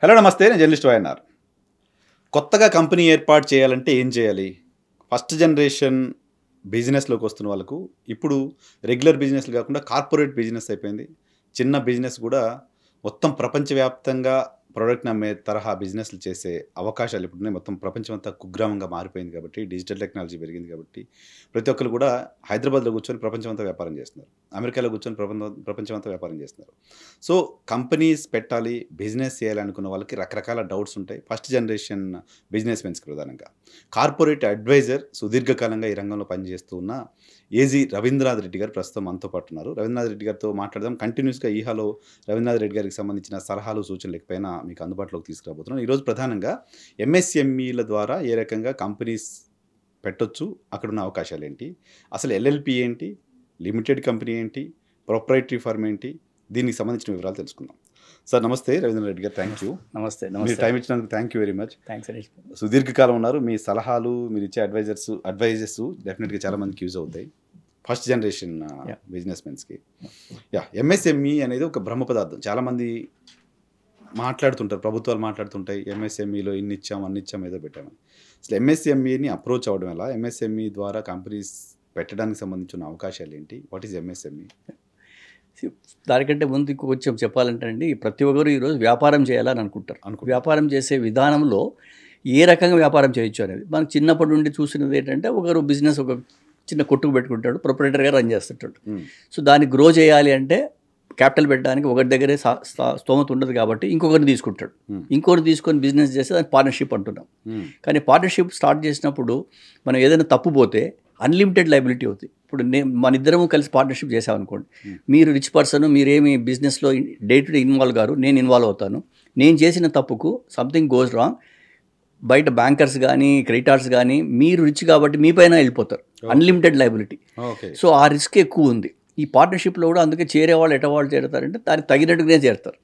Hello నమస్తే, నేను journalist YNR. కొత్తగా కంపెనీ ఏర్పాటు చేయాలంటే ఏం చేయాలి? ఫస్ట్ జనరేషన్ బిజినెస్‌లోకి వస్తున్న వాళ్ళకు ఇప్పుడు రెగ్యులర్ బిజినెస్‌లు కాకుండా కార్పొరేట్ బిజినెస్ అయిపోయింది. చిన్న బిజినెస్ కూడా మొత్తం ప్రపంచవ్యాప్తంగా ప్రొడక్ట్‌ని అమ్మే తరహా బిజినెస్‌లు చేసే అవకాశాలు ఇప్పుడున్నాయి. మొత్తం ప్రపంచం అంతా కుగ్రామంగా మారిపోయింది కాబట్టి, డిజిటల్ టెక్నాలజీ పెరిగింది కాబట్టి, ప్రతి ఒక్కరు కూడా హైదరాబాద్‌లో కూర్చొని ప్రపంచం అంతా వ్యాపారం చేస్తున్నారు. అమెరికాలో కూర్చొని ప్రపంచం అంతా వ్యాపారం చేస్తున్నారు. సో, కంపెనీస్ పెట్టాలి, బిజినెస్ చేయాలనుకున్న వాళ్ళకి రకరకాల డౌట్స్ ఉంటాయి. ఫస్ట్ జనరేషన్ బిజినెస్ మెన్స్‌కి ప్రధానంగా. కార్పొరేట్ అడ్వైజర్ సుదీర్ఘకాలంగా ఈ రంగంలో పనిచేస్తూ ఉన్న ఏజీ రవీంద్రనాథ్ రెడ్డి గారు ప్రస్తుతం మనతో పాటు ఉన్నారు. రవీంద్రనాథ్ రెడ్డి గారితో మాట్లాడదాం. కంటిన్యూస్‌గా ఈహాలో రవీంద్రనాథ్ రెడ్డి గారికి సంబంధించిన సలహాలు, సూచనలు ఎక్కపైనా మీకు అందుబాటులోకి తీసుకురాబోతున్నాను. ఈరోజు ప్రధానంగా ఎంఎస్ఎంఈల ద్వారా ఏ రకంగా కంపెనీస్ పెట్టొచ్చు, అక్కడున్న అవకాశాలు ఏంటి, అసలు ఎల్ఎల్పి ఏంటి, లిమిటెడ్ కంపెనీ ఏంటి, ప్రొప్రైటరీ ఫర్మ్ ఏంటి, దీనికి సంబంధించిన వివరాలు తెలుసుకుందాం. సార్ నమస్తే రవీంద్రనాథ్ రెడ్డి గారు, థ్యాంక్ యూ. నమస్తే. మీరు టైం ఇచ్చినందుకు thank you very much. Thanks అండి. సుదీర్ఘకాలం ఉన్నారు. మీ సలహాలు, మీరు ఇచ్చే అడ్వైజెస్ డెఫినెట్గా చాలా మందికి యూజ్ అవుతాయి ఫస్ట్ జనరేషన్ బిజినెస్ మెన్స్కి. ఎంఎస్ఎంఈ అనేది ఒక బ్రహ్మ పదార్థం. చాలామంది మాట్లాడుతుంటారు, ప్రభుత్వాలు మాట్లాడుతుంటాయి, ఎంఎస్ఎంఈలో ఇన్ని ఇచ్చాం, అన్ని ఇచ్చాం, ఏదో పెట్టామని. అసలు ఎంఎస్ఎంఈని అప్రోచ్ అవ్వడం ఎలా, ఎంఎస్ఎంఈ ద్వారా కంపెనీస్ పెట్టడానికి సంబంధించిన అవకాశాలు ఏంటి, వాట్ ఈజ్ ఎంఎస్ఎంఈ? దానికంటే ముందు కొంచెం చెప్పాలంటే అండి, ప్రతి ఒక్కరు ఈరోజు వ్యాపారం చేయాలని అనుకుంటారు. వ్యాపారం చేసే విధానంలో ఏ రకంగా వ్యాపారం చేయొచ్చు అనేది మనం చిన్నప్పటి నుండి చూసినది ఏంటంటే, ఒకరు బిజినెస్ ఒక చిన్న కొట్టుకు పెట్టుకుంటాడు, ప్రొపరేటర్గా రన్ చేస్తుంటాడు. సో దాన్ని గ్రో చేయాలి అంటే క్యాపిటల్ పెట్టడానికి ఒకరి దగ్గరే స్తోమత ఉండదు కాబట్టి ఇంకొకరిని తీసుకుంటాడు. ఇంకొకరిని తీసుకొని బిజినెస్ చేస్తే దాన్ని పార్ట్నర్షిప్ అంటున్నాం. కానీ పార్ట్నర్షిప్ స్టార్ట్ చేసినప్పుడు మనం ఏదైనా తప్పు పోతే అన్లిమిటెడ్ లైబిలిటీ అవుతుంది. ఇప్పుడు మన ఇద్దరము కలిసి పార్ట్నర్షిప్ చేసామనుకోండి, మీరు రిచ్ పర్సన్, మీరేమి బిజినెస్లో డే టు డే ఇన్వాల్వ్ గారు, నేను ఇన్వాల్వ్ అవుతాను. నేను చేసిన తప్పుకు సంథింగ్ గోస్ రాంగ్, బయట బ్యాంకర్స్ కానీ క్రెడిటార్స్ కానీ మీరు రిచ్ కాబట్టి మీ పైన వెళ్ళిపోతారు. Unlimited liability. సో ఆ రిస్క్ ఎక్కువ ఉంది. ఈ పార్ట్నర్షిప్లో కూడా అందుకే చేరే వాళ్ళు ఎటవాళ్ళు చేరుతారంటే దానికి తగినట్టుగానే చేరుతారు.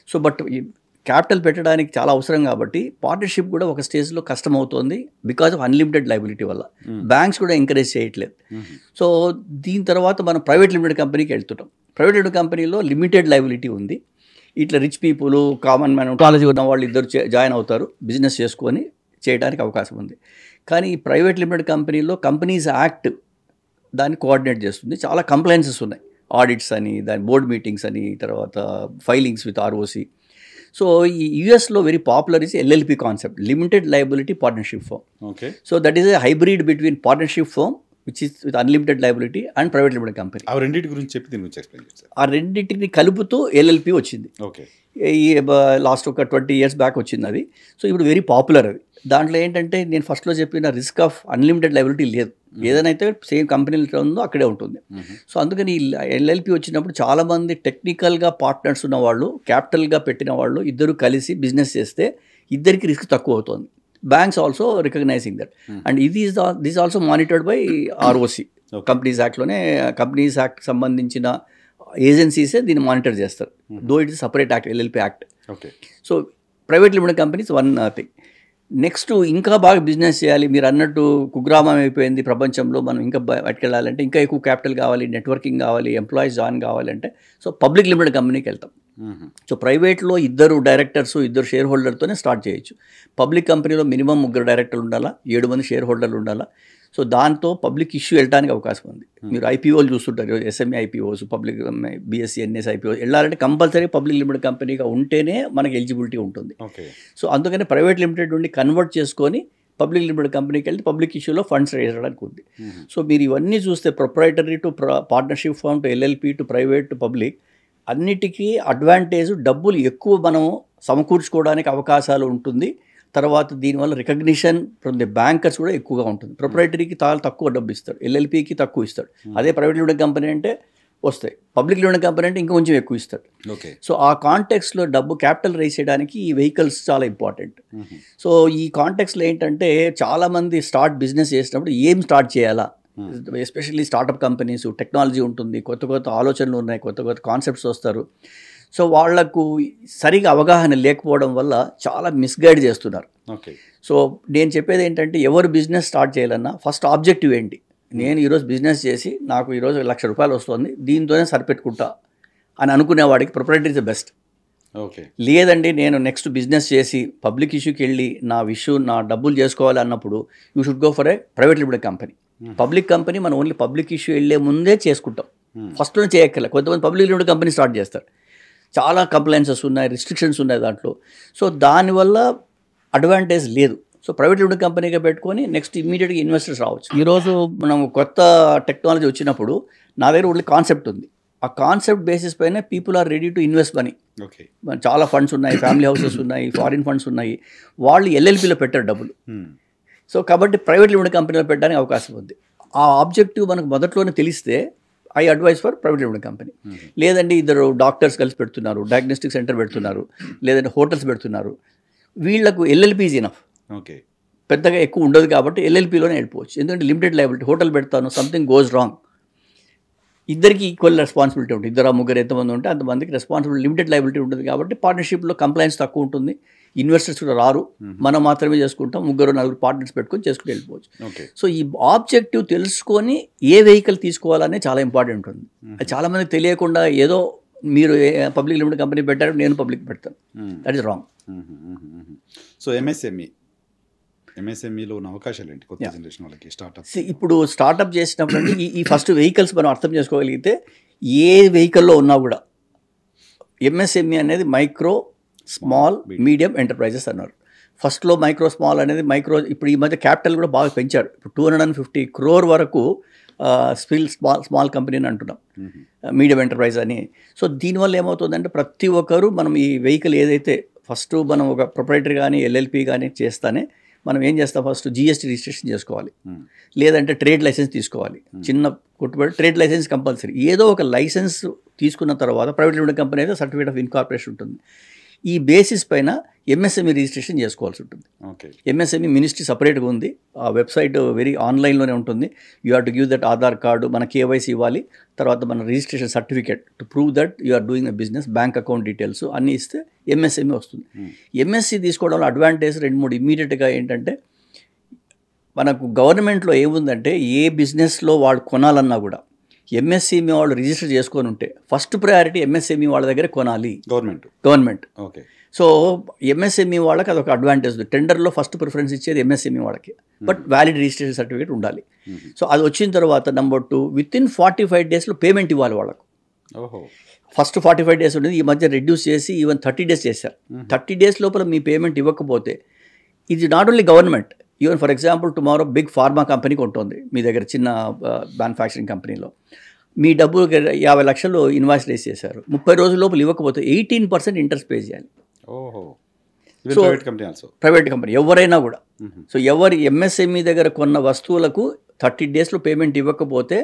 సో బట్ ఈ క్యాపిటల్ పెట్టడానికి చాలా అవసరం కాబట్టి పార్ట్నర్షిప్ కూడా ఒక స్టేజ్లో కష్టం అవుతుంది, బికాజ్ ఆఫ్ అన్లిమిటెడ్ లైబిలిటీ వల్ల. బ్యాంక్స్ కూడా ఎంకరేజ్ చేయట్లేదు. సో దీని తర్వాత మనం ప్రైవేట్ లిమిటెడ్ కంపెనీకి వెళ్తుంటాం. ప్రైవేట్ లిమిటెడ్ కంపెనీలో లిమిటెడ్ లైబిలిటీ ఉంది. ఇట్లా rich people, common man, college ఉన్న వాళ్ళు ఇద్దరు జాయిన్ అవుతారు, బిజినెస్ చేసుకొని చేయడానికి అవకాశం ఉంది. కానీ ఈ ప్రైవేట్ లిమిటెడ్ కంపెనీలో కంపెనీస్ యాక్ట్ దాన్ని కోఆర్డినేట్ చేస్తుంది. చాలా కంప్లైన్సెస్ ఉన్నాయి, ఆడిట్స్ అని, దాని బోర్డ్ మీటింగ్స్ అని, తర్వాత ఫైలింగ్స్ విత్ ఆర్ఓసి. సో ఈ యూఎస్లో very popular is LLP concept, limited liability partnership firm. Okay. So that is a hybrid between partnership firm which is with unlimited liability and private limited company. ఆ రెండింటి గురించి చెప్పి దీని గురించి explain చేస్తారు. ఆ రెండింటిని కలుపుతూ ఎల్ఎల్పి వచ్చింది. ఓకే. ఈ లాస్ట్ ఒక 20 years బ్యాక్ వచ్చింది అది. సో ఇప్పుడు వెరీ పాపులర్ అది. దాంట్లో ఏంటంటే నేను ఫస్ట్లో చెప్పిన రిస్క్ ఆఫ్ అన్లిమిటెడ్ లయబిలిటీ లేదు. ఏదైనా అయితే సేమ్ కంపెనీలో ఉందో అక్కడే ఉంటుంది. సో అందుకని ఈ ఎల్ఎల్పి వచ్చినప్పుడు చాలామంది టెక్నికల్గా పార్ట్నర్స్ ఉన్న వాళ్ళు, క్యాపిటల్గా పెట్టిన వాళ్ళు ఇద్దరు కలిసి బిజినెస్ చేస్తే ఇద్దరికి రిస్క్ తక్కువ అవుతుంది. Banks also recognizing that. And this also monitored by ROC. Companies యాక్ట్లోనే, కంపెనీస్ యాక్ట్ సంబంధించిన ఏజెన్సీసే దీన్ని మానిటర్ చేస్తారు. Though it is separate act, LLP act. Okay. So private limited companies one thing. Next ఇంకా బాగా బిజినెస్ చేయాలి, మీరు అన్నట్టు కుగ్రామం అయిపోయింది ప్రపంచంలో, మనం ఇంకా బయటకెళ్ళాలంటే ఇంకా ఎక్కువ క్యాపిటల్ కావాలి, నెట్వర్కింగ్ కావాలి, ఎంప్లాయీస్ జాయిన్ కావాలంటే సో పబ్లిక్ లిమిటెడ్ కంపెనీకి వెళ్తాం. సో ప్రైవేట్లో ఇద్దరు డైరెక్టర్స్, ఇద్దరు షేర్ హోల్డర్తోనే స్టార్ట్ చేయొచ్చు. పబ్లిక్ కంపెనీలో మినిమం 3 డైరెక్టర్లు ఉండాలా, 7 మంది షేర్ హోల్డర్లు ఉండాలా. సో దాంతో పబ్లిక్ ఇష్యూ వెళ్ళడానికి అవకాశం ఉంది. మీరు ఐపీఓలు చూస్తుంటారు, SME IPOs, public BSE NS IPO వెళ్ళాలంటే కంపల్సరీ పబ్లిక్ లిమిటెడ్ కంపెనీగా ఉంటేనే మనకి ఎలిజిబిలిటీ ఉంటుంది. సో అందుకని ప్రైవేట్ లిమిటెడ్ నుండి కన్వర్ట్ చేసుకొని పబ్లిక్ లిమిటెడ్ కంపెనీకి వెళ్తే పబ్లిక్ ఇష్యూలో ఫండ్స్ రేజ్ చేయడానికి ఉంది. సో మీరు ఇవన్నీ చూస్తే proprietary to partnership firm to LLP to private to public, అన్నిటికీ అడ్వాంటేజ్ డబ్బులు ఎక్కువ మనం సమకూర్చుకోవడానికి అవకాశాలు ఉంటుంది. తర్వాత దీనివల్ల రికగ్నిషన్ ఫ్రమ్ ది బ్యాంకర్స్ కూడా ఎక్కువగా ఉంటుంది. ప్రొప్రైటరీకి చాలా తక్కువ డబ్బు ఇస్తాడు, ఎల్ఎల్పికి తక్కువ ఇస్తాడు. అదే ప్రైవేట్ లిమిటెడ్ కంపెనీ అంటే వస్తాయి, పబ్లిక్ లిమిటెడ్ కంపెనీ అంటే ఇంకా కొంచెం ఎక్కువ ఇస్తాడు. ఓకే. సో ఆ కాంటెక్స్లో డబ్బు క్యాపిటల్ రైజ్ చేయడానికి ఈ వెహికల్స్ చాలా ఇంపార్టెంట్. సో ఈ కాంటెక్స్లో ఏంటంటే చాలామంది బిజినెస్ చేసినప్పుడు ఏం స్టార్ట్ చేయాలా, ఎస్పెషల్లీ స్టార్టప్ కంపెనీస్, టెక్నాలజీ ఉంటుంది, కొత్త కొత్త ఆలోచనలు ఉన్నాయి, కొత్త కొత్త కాన్సెప్ట్స్ వస్తారు. సో వాళ్లకు సరిగా అవగాహన లేకపోవడం వల్ల చాలా మిస్గైడ్ చేస్తున్నారు. ఓకే. సో నేను చెప్పేది ఏంటంటే, ఎవరు బిజినెస్ స్టార్ట్ చేయాలన్నా ఫస్ట్ ఆబ్జెక్టివ్ ఏంటి, నేను ఈరోజు బిజినెస్ చేసి నాకు ఈరోజు ₹1,00,000 వస్తుంది, దీంతోనే సరిపెట్టుకుంటా అని అనుకునేవాడికి proprietary is the best. Okay. లేదండి నేను నెక్స్ట్ బిజినెస్ చేసి పబ్లిక్ ఇష్యూకి వెళ్ళి నా డబ్బులు చేసుకోవాలి అన్నప్పుడు you should go for a private limited company. Public company మనం ఓన్లీ పబ్లిక్ ఇష్యూ వెళ్ళే ముందే చేసుకుంటాం, ఫస్ట్లోనే చేయక్కర్లే. కొంతమంది పబ్లిక్ లిమిటెడ్ కంపెనీ స్టార్ట్ చేస్తారు, చాలా కంప్లైన్సెస్ ఉన్నాయి, రిస్ట్రిక్షన్స్ ఉన్నాయి దాంట్లో. సో దానివల్ల అడ్వాంటేజ్ లేదు. సో ప్రైవేట్ లిమిటెడ్ కంపెనీగా పెట్టుకొని నెక్స్ట్ ఇమీడియట్గా ఇన్వెస్టర్స్ రావచ్చు. ఈరోజు మనం కొత్త టెక్నాలజీ వచ్చినప్పుడు నా దగ్గర ఓన్లీ కాన్సెప్ట్ ఉంది, ఆ కాన్సెప్ట్ బేసిస్ పైన people are ready to invest money. Okay. చాలా ఫండ్స్ ఉన్నాయి, ఫ్యామిలీ హౌసెస్ ఉన్నాయి, ఫారిన్ ఫండ్స్ ఉన్నాయి, వాళ్ళు ఎల్ఎల్పిలో పెట్టారు డబ్బులు. సో కాబట్టి ప్రైవేట్ లిమిటెడ్ కంపెనీలో పెట్టడానికి అవకాశం ఉంది. ఆ ఆబ్జెక్టివ్ మనకు మొదట్లోనే తెలిస్తే I advise for private limited company. లేదండి ఇద్దరు డాక్టర్స్ కలిసి పెడుతున్నారు, డయాగ్నోస్టిక్ సెంటర్ పెడుతున్నారు, లేదంటే హోటల్స్ పెడుతున్నారు, వీళ్లకు ఎల్ఎల్పీ ఈజ్ ఇనఫ్. ఓకే. పెద్దగా ఎక్కువ ఉండదు కాబట్టి ఎల్ఎల్పీలోనే వెళ్ళిపోవచ్చు. ఎందుకంటే లిమిటెడ్ లయబిలిటీ, హోటల్ పెడతాను సంథింగ్ గోస్ రాంగ్, ఇద్దరికి ఈక్వల్ రెస్పాన్సిబిలిటీ ఉంటుంది. ఇద్దరు ముగ్గురు ఎంతమంది ఉంటే అంతమందికి రెస్పాన్సిబిలిటీ, లిమిటెడ్ లయబిలిటీ ఉంటుంది కాబట్టి పార్ట్నర్షిప్లో కంప్లైన్స్ తక్కువ ఉంటుంది, ఇన్వెస్టర్స్ కూడా రారు, మనం మాత్రమే చేసుకుంటాం, ముగ్గురు నలుగురు పార్ట్నర్స్ పెట్టుకొని చేసుకుని వెళ్ళిపోవచ్చు. సో ఈ ఆబ్జెక్టివ్ తెలుసుకొని ఏ వెహికల్ తీసుకోవాలనే చాలా ఇంపార్టెంట్ ఉంది. అది చాలామందికి తెలియకుండా ఏదో మీరు పబ్లిక్ లిమిటెడ్ కంపెనీ పెట్టారు నేను పబ్లిక్ పెడతాను, దట్ ఈస్ రాంగ్. సో ఎంఎస్ఎంఈలో ఉన్న అవకాశాలు ఏంటి కొత్త జనరేషన్ వాళ్ళకి స్టార్ట్అప్? ఇప్పుడు స్టార్ట్అప్ చేసినప్పుడు ఈ ఫస్ట్ వెహికల్స్ మనం అర్థం చేసుకోగలిగితే ఏ వెహికల్లో ఉన్నా కూడా ఎంఎస్ఎంఈ అనేది మైక్రో స్మాల్ మీడియం ఎంటర్ప్రైజెస్ అన్నారు. ఫస్ట్లో మైక్రో స్మాల్ అనేది ఇప్పుడు ఈ మధ్య క్యాపిటల్ కూడా బాగా పెంచారు. ఇప్పుడు 250 crore వరకు స్మాల్ కంపెనీ అని అంటున్నాం, మీడియం ఎంటర్ప్రైజ్ అని. సో దీనివల్ల ఏమవుతుందంటే ప్రతి ఒక్కరు మనం ఈ వెహికల్ ఏదైతే ఫస్ట్ మనం ఒక ప్రొప్రైటరీ కానీ ఎల్ఎల్పి కానీ చేస్తానే మనం ఏం చేస్తాం, ఫస్ట్ జిఎస్టీ రిజిస్ట్రేషన్ చేసుకోవాలి, లేదంటే ట్రేడ్ లైసెన్స్ తీసుకోవాలి. చిన్న కొట్టుబడి ట్రేడ్ లైసెన్స్ కంపల్సరీ. ఏదో ఒక లైసెన్స్ తీసుకున్న తర్వాత ప్రైవేట్ లిమిటెడ్ కంపెనీ అయితే సర్టిఫికేట్ ఆఫ్ ఇన్కార్పొరేషన్ ఉంటుంది. ఈ బేసిస్ పైన ఎంఎస్ఎంఈ రిజిస్ట్రేషన్ చేసుకోవాల్సి ఉంటుంది. ఎంఎస్ఎంఈ మినిస్ట్రీ సపరేట్గా ఉంది, ఆ వెబ్సైట్ వెరీ ఆన్లైన్లోనే ఉంటుంది. You have to give that Aadhaar card, మన కేవైసీ ఇవ్వాలి, తర్వాత మన registration certificate to prove that you are doing a business, bank account details అన్నీ ఇస్తే ఎంఎస్ఎంఈ వస్తుంది. ఎంఎస్సి తీసుకోవడంలో అడ్వాంటేజ్ 2-3 ఇమీడియట్గా ఏంటంటే, మనకు గవర్నమెంట్లో ఏముందంటే ఏ బిజినెస్లో వాళ్ళు కొనాలన్నా కూడా ఎంఎస్ఎంఈ వాళ్ళు రిజిస్టర్ చేసుకొని ఉంటే ఫస్ట్ ప్రయారిటీ ఎంఎస్ఎంఈ వాళ్ళ దగ్గర కొనాలి గవర్నమెంట్. ఓకే. సో ఎంఎస్ఎంఈ వాళ్ళకి అదొక అడ్వాంటేజ్. టెండర్లో ఫస్ట్ ప్రిఫరెన్స్ ఇచ్చేది ఎంఎస్ఎంఈ వాళ్ళకి, బట్ వ్యాలిడ్ రిజిస్ట్రేషన్ సర్టిఫికేట్ ఉండాలి. సో అది వచ్చిన తర్వాత నెంబర్ 2 వితిన్ 45 days పేమెంట్ ఇవ్వాలి వాళ్ళకు. ఫస్ట్ 45 days ఉండేది, ఈ మధ్య రెడ్యూస్ చేసి ఈవెన్ 30 days చేశారు. 30 days లోపల మీ పేమెంట్ ఇవ్వకపోతే ఇది not only government, even for example tomorrow big pharma కంపెనీకి ఉంటుంది మీ దగ్గర, చిన్న మ్యానుఫ్యాక్చరింగ్ కంపెనీలో మీ డబ్బు 50 లక్షలు ఇన్వాయిస్ రేస్ చేశారు, 30 రోజుల లోపల ఇవ్వకపోతే 18% ఇంట్రెస్ట్ పే చేయాలి. సో ప్రైవేట్ కంపెనీ ఎవరైనా కూడా. సో ఎవరు ఎంఎస్ఎంఈ దగ్గర కొన్న వస్తువులకు 30 days పేమెంట్ ఇవ్వకపోతే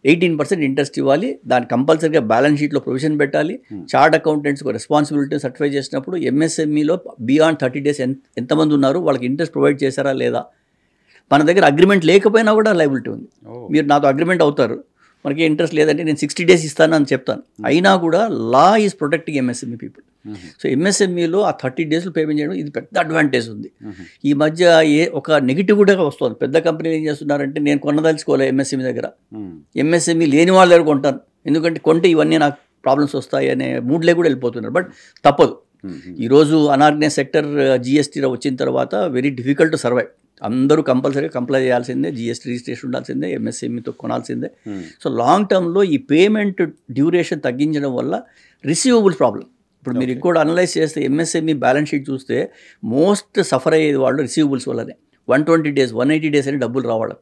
18% ఇంట్రెస్ట్ ఇవ్వాలి. దాని కంపల్సరీగా బ్యాలెన్స్ షీట్లో ప్రొవిజన్ పెట్టాలి. చార్ట్ అకౌంటెంట్స్కి రెస్పాన్సిబిలిటీ సర్టిఫై చేసినప్పుడు ఎంఎస్ఎంఈలో బియాండ్ 30 days ఎంతమంది ఉన్నారు, వాళ్ళకి ఇంట్రెస్ట్ ప్రొవైడ్ చేశారా లేదా. మన దగ్గర అగ్రిమెంట్ లేకపోయినా కూడా లైబిలిటీ ఉంది. మీరు నాతో అగ్రిమెంట్ అవుతారు, మనకి ఇంట్రెస్ట్ లేదంటే నేను 60 days ఇస్తాను అని చెప్తాను, అయినా కూడా law is protecting MSME people. So ఎంఎస్ఎంఈలో ఆ 30 days పేమెంట్ చేయడం ఇది పెద్ద అడ్వాంటేజ్ ఉంది. ఈ మధ్య ఒక నెగిటివ్ కూడా వస్తుంది. పెద్ద కంపెనీలు ఏం చేస్తున్నారంటే, నేను కొనదలుచుకోలే ఎంఎస్ఎంఈ దగ్గర, ఎంఎస్ఎంఈ లేని వాళ్ళ దగ్గర కొంటాను, ఎందుకంటే కొంటే ఇవన్నీ నాకు ప్రాబ్లమ్స్ వస్తాయి అనే మూడ్లే కూడా వెళ్ళిపోతున్నారు. బట్ తప్పదు. ఈరోజు అనార్గనైజ్ సెక్టర్ జిఎస్టీలో వచ్చిన తర్వాత వెరీ డిఫికల్ట్ టు సర్వైవ్. అందరూ కంపల్సరీగా కంప్లై చేయాల్సిందే, జిఎస్టీ రిజిస్ట్రేషన్ ఉండాల్సిందే, ఎంఎస్ఎంఈతో కొనాల్సిందే. సో లాంగ్ టర్మ్లో ఈ పేమెంట్ డ్యూరేషన్ తగ్గించడం వల్ల రిసీవబుల్స్ ప్రాబ్లం. ఇప్పుడు మీరు ఇంకోటి అనలైజ్ చేస్తే ఎంఎస్ఎంఈ బ్యాలెన్స్ షీట్ చూస్తే మోస్ట్ సఫర్ అయ్యేది వాళ్ళు రిసీవబుల్స్ వల్లనే. 120 days 180 days అని డబ్బులు రావడం.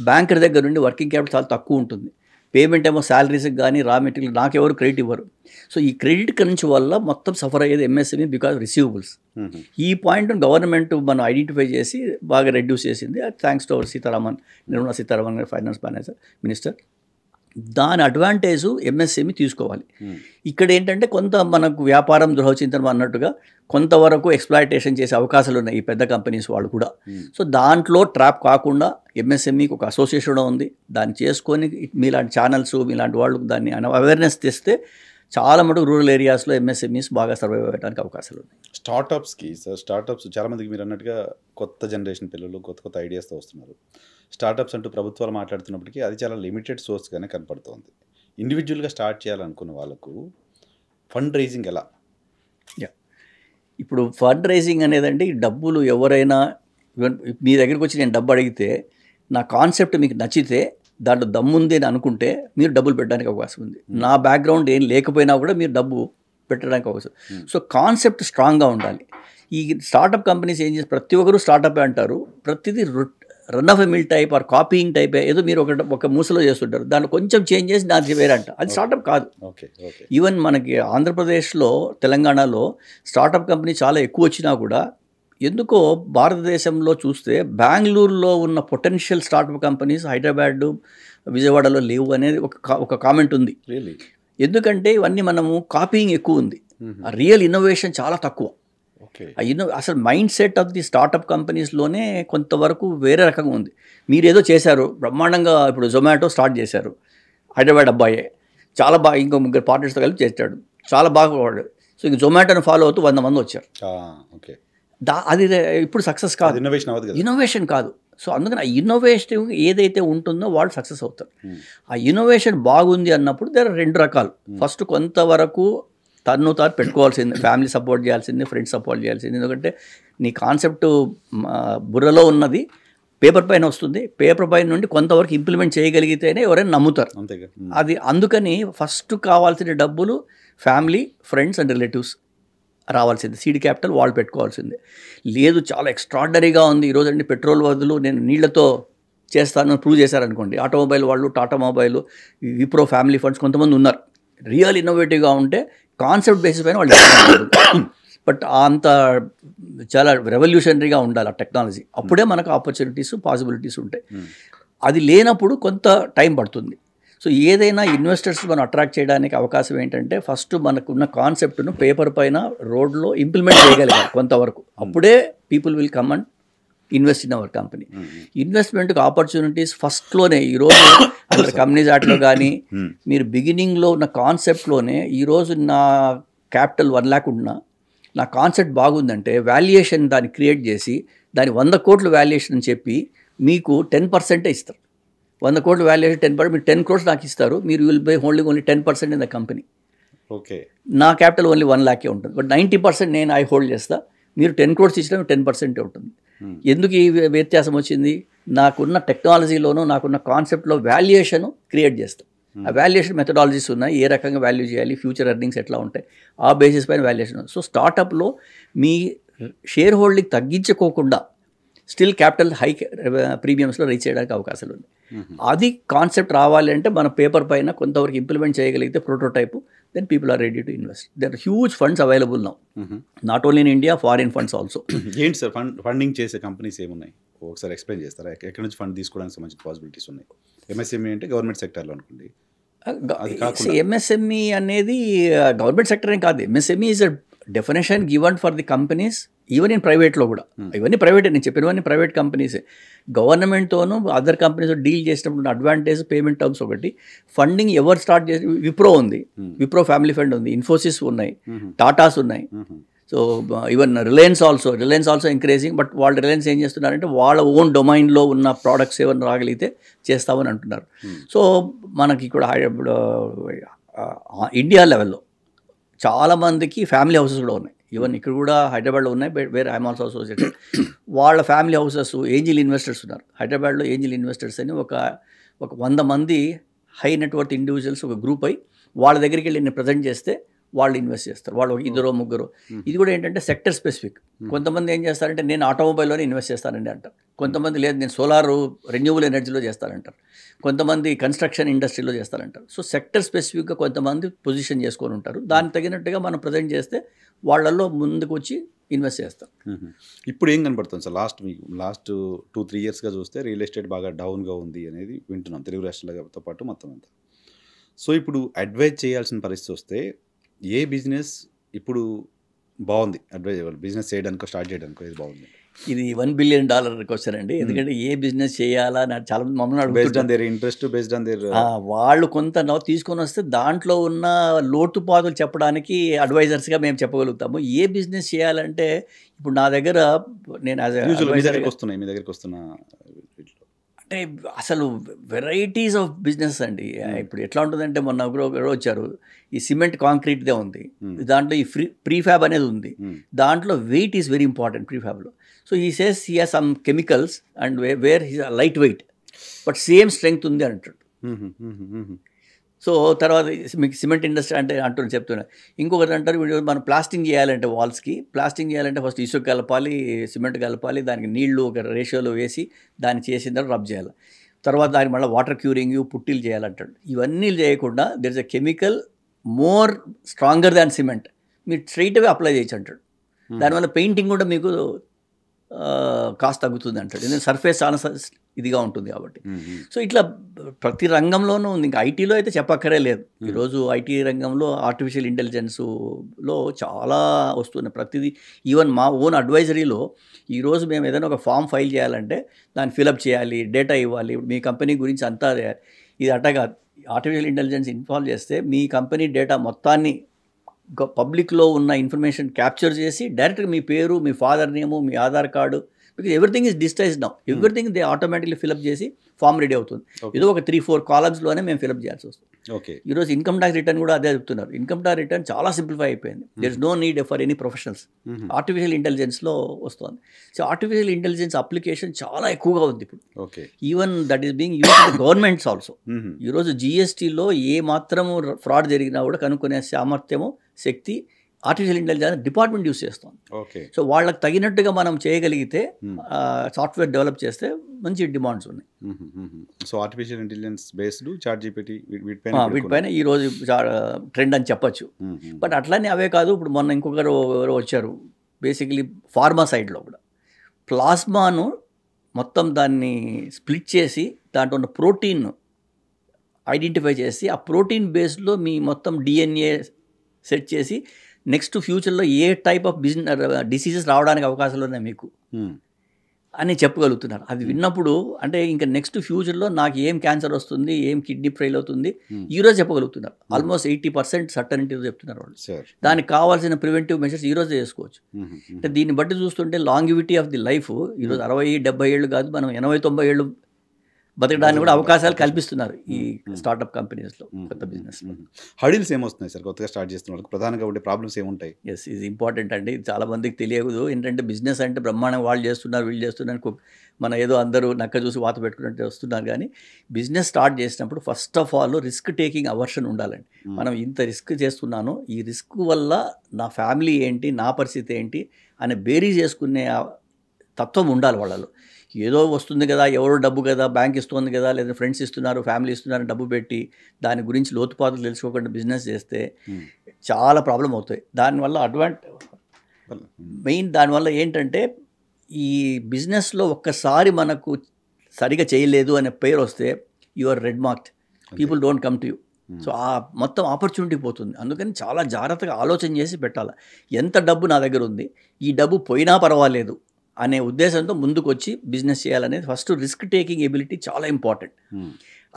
బ్యాంకర్ దగ్గర నుండి వర్కింగ్ క్యాపిటల్ చాలా తక్కువ ఉంటుంది, పేమెంట్ ఏమో శాలరీస్కి కానీ రా మెటీరియల్ నాకెవరు క్రెడిట్ ఇవ్వరు. సో ఈ క్రెడిట్ క్రంచ్ వల్ల మొత్తం సఫర్ అయ్యేది ఎంఎస్ఎంఈ బికాజ్ రిసీవబుల్స్. ఈ పాయింట్ గవర్నమెంట్ మనం ఐడెంటిఫై చేసి బాగా రెడ్యూస్ చేసింది, thanks to our Nirmala Sitharaman గారు, ఫైనాన్స్ మినిస్టర్. దాని అడ్వాంటేజ్ ఎంఎస్ఎంఈ తీసుకోవాలి. ఇక్కడ ఏంటంటే కొంత మనకు వ్యాపారం దృఢచింతనం అన్నట్టుగా కొంతవరకు ఎక్స్ప్లాయిటేషన్ చేసే అవకాశాలు ఉన్నాయి ఈ పెద్ద కంపెనీస్ వాళ్ళు కూడా. సో దాంట్లో ట్రాప్ కాకుండా ఎంఎస్ఎంఈకి ఒక అసోసియేషన్ ఉంది, దాన్ని చేసుకొని మీలాంటి ఛానల్స్ మీలాంటి వాళ్ళు దాన్ని అవేర్నెస్ తెస్తే చాలా మటుకు రూరల్ ఏరియాస్లో ఎంఎస్ఎంఈస్ బాగా సర్వైవ్ అవ్వడానికి అవకాశాలు ఉన్నాయి. స్టార్టప్స్ చాలామందికి మీరు అన్నట్టుగా కొత్త జనరేషన్ పిల్లలు కొత్త ఐడియాస్తో వస్తున్నారు. స్టార్టప్స్ అంటూ ప్రభుత్వాలు మాట్లాడుతున్నప్పటికీ అది చాలా లిమిటెడ్ సోర్స్గానే కనపడుతోంది. ఇండివిజువల్గా స్టార్ట్ చేయాలనుకున్న వాళ్ళకు ఫండ్ రైజింగ్ ఎలా, ఇప్పుడు ఫండ్ రైజింగ్ అనేదండి డబ్బులు ఎవరైనా మీ దగ్గరికి వచ్చి నేను డబ్బు అడిగితే నా కాన్సెప్ట్ మీకు నచ్చితే దాంట్లో దమ్ముంది అని అనుకుంటే మీరు డబ్బులు పెట్టడానికి అవకాశం ఉంది. నా బ్యాక్గ్రౌండ్ ఏం లేకపోయినా కూడా మీరు డబ్బు పెట్టడానికి అవకాశం. సో కాన్సెప్ట్ స్ట్రాంగ్గా ఉండాలి. ఈ స్టార్టప్ కంపెనీస్ ఏం చేసి ప్రతి ఒక్కరు స్టార్టప్ అంటారు, ప్రతిదీ run of a mill type or copying type ఏదో మీరు ఒక మూసలో చేస్తుంటారు, దాంట్లో కొంచెం చేంజ్ చేసి దానికి వేరే అంట, అది స్టార్టప్ కాదు. ఈవెన్ మనకి ఆంధ్రప్రదేశ్లో తెలంగాణలో స్టార్టప్ కంపెనీ చాలా ఎక్కువ వచ్చినా కూడా ఎందుకో భారతదేశంలో చూస్తే బెంగళూరులో ఉన్న పొటెన్షియల్ స్టార్టప్ కంపెనీస్ హైదరాబాద్ విజయవాడలో లేవు అనేది ఒక కామెంట్ ఉంది. ఎందుకంటే ఇవన్నీ మనము కాపీయింగ్ ఎక్కువ ఉంది, ఆ రియల్ ఇన్నోవేషన్ చాలా తక్కువ. అసలు mind set of the startup కంపెనీస్లోనే కొంతవరకు వేరే రకంగా ఉంది. మీరు ఏదో చేశారు బ్రహ్మాండంగా, ఇప్పుడు జొమాటో స్టార్ట్ చేశారు, హైదరాబాద్ అబ్బాయే చాలా బాగా, ఇంకో ముగ్గురు పార్ట్నర్స్తో కలిపి చేశాడు, చాలా బాగా వాడు. సో ఇంక జొమాటోని ఫాలో అవుతూ 100 మంది వచ్చారు. అది ఇప్పుడు సక్సెస్ కాదు, ఇన్నోవేషన్ కాదు. సో అందుకని ఆ ఇన్నోవేషన్ ఏదైతే ఉంటుందో వాళ్ళు సక్సెస్ అవుతారు. ఆ ఇన్నోవేషన్ బాగుంది అన్నప్పుడు దగ్గర 2 రకాలు. ఫస్ట్ కొంతవరకు తను పెట్టుకోవాల్సింది, ఫ్యామిలీ సపోర్ట్ చేయాల్సింది, ఫ్రెండ్స్ సపోర్ట్ చేయాల్సింది. ఎందుకంటే నీ కాన్సెప్ట్ బుర్రలో ఉన్నది పేపర్ పైన వస్తుంది, పేపర్ పైన నుండి కొంతవరకు ఇంప్లిమెంట్ చేయగలిగితేనే ఎవరైనా నమ్ముతారు. అది అందుకని ఫస్ట్ కావాల్సిన డబ్బులు ఫ్యామిలీ, ఫ్రెండ్స్ అండ్ రిలేటివ్స్ రావాల్సింది, సీడ్ క్యాపిటల్ వాళ్ళు పెట్టుకోవాల్సిందే. లేదు చాలా ఎక్స్ట్రాడినరీగా ఉంది ఈరోజు అండి, పెట్రోల్ బదులు నేను నీళ్లతో చేస్తానని ప్రూవ్ చేశారనుకోండి, ఆటోమొబైల్ వాళ్ళు, Tata mobile, Wipro family funds కొంతమంది ఉన్నారు, రియల్ ఇన్నోవేటివ్గా ఉంటే కాన్సెప్ట్ బేసిస్ పైన వాళ్ళు బట్ అంత చాలా రెవల్యూషనరీగా ఉండాలి ఆ టెక్నాలజీ, అప్పుడే మనకు ఆపర్చునిటీస్ పాసిబిలిటీస్ ఉంటాయి. అది లేనప్పుడు కొంత టైం పడుతుంది. సో ఏదైనా ఇన్వెస్టర్స్ మనం అట్రాక్ట్ చేయడానికి అవకాశం ఏంటంటే ఫస్ట్ మనకున్న కాన్సెప్ట్ను పేపర్ పైన రోడ్లో ఇంప్లిమెంట్ చేయగలిగారు కొంతవరకు, అప్పుడే people will come and invest in our company. ఇన్వెస్ట్మెంట్కి ఆపర్చునిటీస్ ఫస్ట్లోనే ఈరోజు అక్కడ కంపెనీస్ యాక్ట్లో కానీ మీరు బిగినింగ్లో ఉన్న కాన్సెప్ట్లోనే ఈరోజు నా క్యాపిటల్ 1 lakh ఉన్నా నా కాన్సెప్ట్ బాగుందంటే వాల్యుయేషన్ దాన్ని క్రియేట్ చేసి దాని 100 కోట్ల వాల్యుయేషన్ అని చెప్పి మీకు 10% ఇస్తారు. 100 కోట్ల వాల్యుయేషన్ 10%, మీరు 10 crores నాకు ఇస్తారు, మీరు will buy holding only 10% in the company. Okay, నా క్యాపిటల్ ఓన్లీ 1 lakh ఉంటుంది, బట్ 90% నేను ఐ హోల్డ్ చేస్తా, మీరు 10 crores ఇచ్చినా 10% ఉంటుంది. ఎందుకు ఈ వ్యత్యాసం వచ్చింది? నాకున్న టెక్నాలజీలోనూ నాకున్న కాన్సెప్ట్లో వాల్యుయేషన్ క్రియేట్ చేస్తాం. ఆ వాల్యుయేషన్ మెథడాలజీస్ ఉన్నాయి, ఏ రకంగా వాల్యూ చేయాలి, ఫ్యూచర్ ఎర్నింగ్స్ ఎట్లా ఉంటాయి, ఆ బేసిస్ పైన వాల్యుయేషన్. సో స్టార్టప్లో మీ షేర్ హోల్డింగ్ తగ్గించుకోకుండా స్టిల్ క్యాపిటల్ హై ప్రీమియమ్స్లో రీచ్ చేయడానికి అవకాశాలు ఉన్నాయి. అది కాన్సెప్ట్ రావాలి అంటే మన పేపర్ పైన కొంతవరకు ఇంప్లిమెంట్ చేయగలిగితే prototype, then people are ready to invest. There are huge funds available now, not only in India, foreign funds also. ఏంటి సార్ ఫండింగ్ చేసే కంపెనీస్ ఏమున్నాయి ఒకసారి ఎక్స్ప్లెయిన్ చేస్తారా? ఎక్కడి నుంచి ఫండ్ తీసుకోవడానికి సంబంధించిన పాసిబిలిటీస్ ఉన్నాయి? ఎంఎస్ఎంఈ అంటే గవర్నమెంట్ సెక్టర్లో అనుకోండి. ఎంఎస్ఎంఈ అనేది గవర్నమెంట్ సెక్టర్ ఏం కాదు. MSME is a definition given for the companies even in ప్రైవేట్లో కూడా. ఇవన్నీ ప్రైవేటే, నేను చెప్పినవన్నీ ప్రైవేట్ కంపెనీసే. గవర్నమెంట్తోనూ అదర్ కంపెనీస్ డీల్ చేసినప్పుడు అడ్వాంటేజ్ పేమెంట్ టర్మ్స్ ఒకటి. ఫండింగ్ ఎవరు స్టార్ట్ చేసి, విప్రో ఉంది, విప్రో ఫ్యామిలీ ఫండ్ ఉంది, ఇన్ఫోసిస్ ఉన్నాయి, టాటాస్ ఉన్నాయి. So even Reliance also encouraging. But వాళ్ళు రిలయన్స్ ఏం చేస్తున్నారంటే వాళ్ళ ఓన్ డొమైన్లో ఉన్న ప్రోడక్ట్స్ ఏమైనా రాగలిగితే చేస్తామని అంటున్నారు. సో మనకి ఇక్కడ ఇండియా లెవెల్లో చాలామందికి ఫ్యామిలీ హౌసెస్ కూడా ఉన్నాయి. ఈవెన్ ఇక్కడ కూడా హైదరాబాద్లో ఉన్నాయి, వేరే ఐఎమ్ ఆల్సో అసోసియేటెడ్. వాళ్ళ ఫ్యామిలీ హౌసెస్, ఏంజిల్ ఇన్వెస్టర్స్ ఉన్నారు. హైదరాబాద్లో ఏంజిల్ ఇన్వెస్టర్స్ అని ఒక 100 మంది హై నెట్వర్త్ ఇండివిజువల్స్ ఒక గ్రూప్ అయి వాళ్ళ దగ్గరికి వెళ్ళి నేను ప్రజెంట్ చేస్తే వాళ్ళు ఇన్వెస్ట్ చేస్తారు. వాళ్ళు 2-3. ఇది కూడా ఏంటంటే సెక్టర్ స్పెసిఫిక్. కొంతమంది ఏం చేస్తారంటే నేను ఆటోమొబైల్లోనే ఇన్వెస్ట్ చేస్తానండి అంటారు. కొంతమంది లేదు నేను సోలార్ రెన్యూవబుల్ ఎనర్జీలో చేస్తానంటారు. కొంతమంది కన్స్ట్రక్షన్ ఇండస్ట్రీలో చేస్తారంటారు. సో సెక్టర్ స్పెసిఫిక్గా కొంతమంది పొజిషన్ చేసుకొని ఉంటారు. దానికి తగినట్టుగా మనం ప్రజెంట్ చేస్తే వాళ్ళల్లో ముందుకు వచ్చి ఇన్వెస్ట్ చేస్తారు. ఇప్పుడు ఏం కనపడుతుంది సార్? లాస్ట్ 2-3 yearsగా చూస్తే రియల్ ఎస్టేట్ బాగా డౌన్గా ఉంది అనేది వింటున్నాం తెలుగు రాష్ట్రాలతో పాటు మొత్తం అంతా. సో ఇప్పుడు అడ్వైజ్ చేయాల్సిన పరిస్థితి వస్తే ఏ బిజినెస్ ఇప్పుడు బాగుంది అడ్వైజబుల్ బిజినెస్ చేయడానికి, స్టార్ట్ చేయడానికి ఏది బాగుంది? ఇది $1 billion క్వశ్చన్ అండి. ఎందుకంటే ఏ బిజినెస్ చేయాలా చాలా మమ్మల్ని వాళ్ళు కొంత తీసుకొని వస్తే దాంట్లో ఉన్న లోటుపాతులు చెప్పడానికి అడ్వైజర్స్గా మేము చెప్పగలుగుతాము. ఏ బిజినెస్ చేయాలంటే ఇప్పుడు నా దగ్గర నేను మీ దగ్గరికి వస్తున్నా అంటే అంటే అసలు వెరైటీస్ ఆఫ్ బిజినెస్ అండి. ఇప్పుడు ఎట్లా ఉంటుందంటే మొన్న ఒకరు వచ్చారు, ఈ సిమెంట్ కాంక్రీట్దే ఉంది, దాంట్లో ఈ ప్రీఫ్యాబ్ అనేది ఉంది, దాంట్లో వెయిట్ ఈజ్ వెరీ ఇంపార్టెంట్ ప్రీఫ్యాబ్లో. సో ఈ says he has some chemicals and where he light weight but same strength ఉంది అంటాడు. సో తర్వాత మీకు సిమెంట్ ఇండస్ట్రీ అంటే అంటున్నారు చెప్తున్నారు. ఇంకొకటి అంటారు, మనం ప్లాస్టింగ్ చేయాలంటే వాల్స్కి ప్లాస్టింగ్ చేయాలంటే ఫస్ట్ ఇసుక కలపాలి, సిమెంట్ కలపాలి, దానికి నీళ్లు ఒక రేషియోలో వేసి దాన్ని చేసిన తర్వాత రబ్ చేయాలి, తర్వాత దానికి మళ్ళీ వాటర్ క్యూరింగ్ పుట్టిలు చేయాలంటాడు. ఇవన్నీ చేయకుండా there is a chemical more stronger than cement, మీరు స్ట్రైట్ అవే అప్లై చేయొచ్చు అంటాడు. దానివల్ల పెయింటింగ్ కూడా మీకు కాస్ట్ తగ్గుతుంది అంటాడు, ఎందుకంటే సర్ఫేస్ చాలా ఇదిగా ఉంటుంది కాబట్టి. సో ఇట్లా ప్రతి రంగంలోనూ ఉంది. ఇంకా ఐటీలో అయితే చెప్పక్కరే లేదు. ఈరోజు ఐటీ రంగంలో ఆర్టిఫిషియల్ ఇంటెలిజెన్స్లో చాలా వస్తున్నాయి ప్రతిదీ. ఈవెన్ మా ఓన్ అడ్వైజరీలో ఈరోజు మేము ఏదైనా ఒక ఫామ్ ఫైల్ చేయాలంటే దాన్ని ఫిలప్ చేయాలి, డేటా ఇవ్వాలి, మీ కంపెనీ గురించి అంతా ఇది అట్టగా ఆర్టిఫిషియల్ ఇంటెలిజెన్స్ ఇన్వాల్వ్ చేస్తే మీ కంపెనీ డేటా మొత్తాన్ని పబ్లిక్లో ఉన్న ఇన్ఫర్మేషన్ క్యాప్చర్ చేసి డైరెక్ట్గా మీ పేరు, మీ ఫాదర్ నేము, మీ Aadhaar card, because everything is digitized now, everything they automatically fill up చేసి ఫామ్ రెడీ అవుతుంది. ఏదో ఒక 3-4 కాలమ్స్లోనే మేము ఫిలప్ చేయాల్సి వస్తుంది. ఈరోజు ఇన్కమ్ ట్యాక్స్ రిటర్న్ కూడా అదే చెప్తున్నారు. ఇన్కమ్ ట్యాక్స్ రిటర్న్ చాలా సింప్లిఫై అయిపోయింది. There is no need for any professionals. Artificial ఇంటెలిజెన్స్లో వస్తుంది. సో ఆర్టిఫిషియల్ ఇంటెలిజెన్స్ అప్లికేషన్ చాలా ఎక్కువగా ఉంది ఇప్పుడు. Even that is being used by governments also. ఈరోజు జిఎస్టీలో ఏ మాత్రము ఫ్రాడ్ జరిగినా కూడా కనుక్కునే సామర్థ్యము, శక్తి ఆర్టిఫిషియల్ ఇంటెలిజెన్స్ డిపార్ట్మెంట్ యూస్ చేస్తాం. సో వాళ్ళకి తగినట్టుగా మనం చేయగలిగితే, సాఫ్ట్వేర్ డెవలప్ చేస్తే మంచి డిమాండ్స్ ఉన్నాయి. So artificial intelligence based ChatGPT వీటిపైన ఈరోజు ట్రెండ్ అని చెప్పచ్చు. బట్ అట్లానే అవే కాదు, ఇప్పుడు మొన్న ఇంకొకరు వచ్చారు, బేసికలీ ఫార్మా సైడ్లో కూడా ప్లాస్మాను మొత్తం దాన్ని స్ప్లిట్ చేసి దాంట్లో ఉన్న ప్రోటీన్ ఐడెంటిఫై చేసి ఆ ప్రోటీన్ బేస్లో మీ మొత్తం డిఎన్ఏ సెట్ చేసి నెక్స్ట్ ఫ్యూచర్లో ఏ టైప్ ఆఫ్ డిసీజెస్ రావడానికి అవకాశాలు ఉన్నాయి మీకు అని చెప్పగలుగుతున్నారు. అది విన్నప్పుడు అంటే ఇంకా నెక్స్ట్ ఫ్యూచర్లో నాకు ఏం క్యాన్సర్ వస్తుంది, ఏం కిడ్నీ ఫెయిల్ అవుతుంది ఈరోజు చెప్పగలుగుతున్నారు. ఆల్మోస్ట్ 80% సర్టనిటీతో చెప్తున్నారు వాళ్ళు. దానికి కావాల్సిన ప్రివెంటివ్ మెషర్స్ ఈరోజు చేసుకోవచ్చు. అంటే దీన్ని బట్టి చూస్తుంటే లాంగివిటీ ఆఫ్ ది లైఫ్ ఈరోజు 60-70 ఏళ్ళు కాదు, మనం 80-90 ఏళ్ళు బతకడానికి కూడా అవకాశాలు కల్పిస్తున్నారు ఈ స్టార్ట్అప్ కంపెనీస్లో, కొత్త బిజినెస్. హడిల్స్ ఏమొస్తున్నాయి సార్ కొత్తగా స్టార్ట్ చేస్తున్న వాళ్ళకి? ప్రధానంగా ఉండే ప్రాబ్లమ్స్ ఏముంటాయి? ఎస్, ఇది ఇంపార్టెంట్ అండి. చాలా మందికి తెలియదు ఏంటంటే బిజినెస్ అంటే బ్రహ్మాండం వాళ్ళు చేస్తున్నారు, వీళ్ళు చేస్తున్నారు, మన ఏదో అందరూ నక్క చూసి వాత పెట్టుకున్నట్టు వస్తున్నారు. కానీ బిజినెస్ స్టార్ట్ చేసినప్పుడు first of all risk taking aversion ఉండాలండి. మనం ఇంత రిస్క్ చేస్తున్నాను, ఈ రిస్క్ వల్ల నా ఫ్యామిలీ ఏంటి, నా పరిస్థితి ఏంటి అనే బేరీ చేసుకునే తత్వం ఉండాలి వాళ్ళలో. ఏదో వస్తుంది కదా, ఎవరో డబ్బు కదా, బ్యాంక్ ఇస్తుంది కదా, లేదా ఫ్రెండ్స్ ఇస్తున్నారు, ఫ్యామిలీ ఇస్తున్నారు డబ్బు పెట్టి దాని గురించి లోతుపాతులు తెలుసుకోకుండా బిజినెస్ చేస్తే చాలా ప్రాబ్లం అవుతాయి. దానివల్ల దానివల్ల ఏంటంటే ఈ బిజినెస్లో ఒక్కసారి మనకు సరిగా చేయలేదు అనే పేరు వస్తే you are red marked, people don't come to you. So ఆ మొత్తం ఆపర్చునిటీ పోతుంది. అందుకని చాలా జాగ్రత్తగా ఆలోచన చేసి పెట్టాలి. ఎంత డబ్బు నా దగ్గర ఉంది, ఈ డబ్బు పోయినా పర్వాలేదు అనే ఉద్దేశంతో ముందుకు వచ్చి బిజినెస్ చేయాలనేది ఫస్ట్ రిస్క్ టేకింగ్ ఎబిలిటీ చాలా ఇంపార్టెంట్.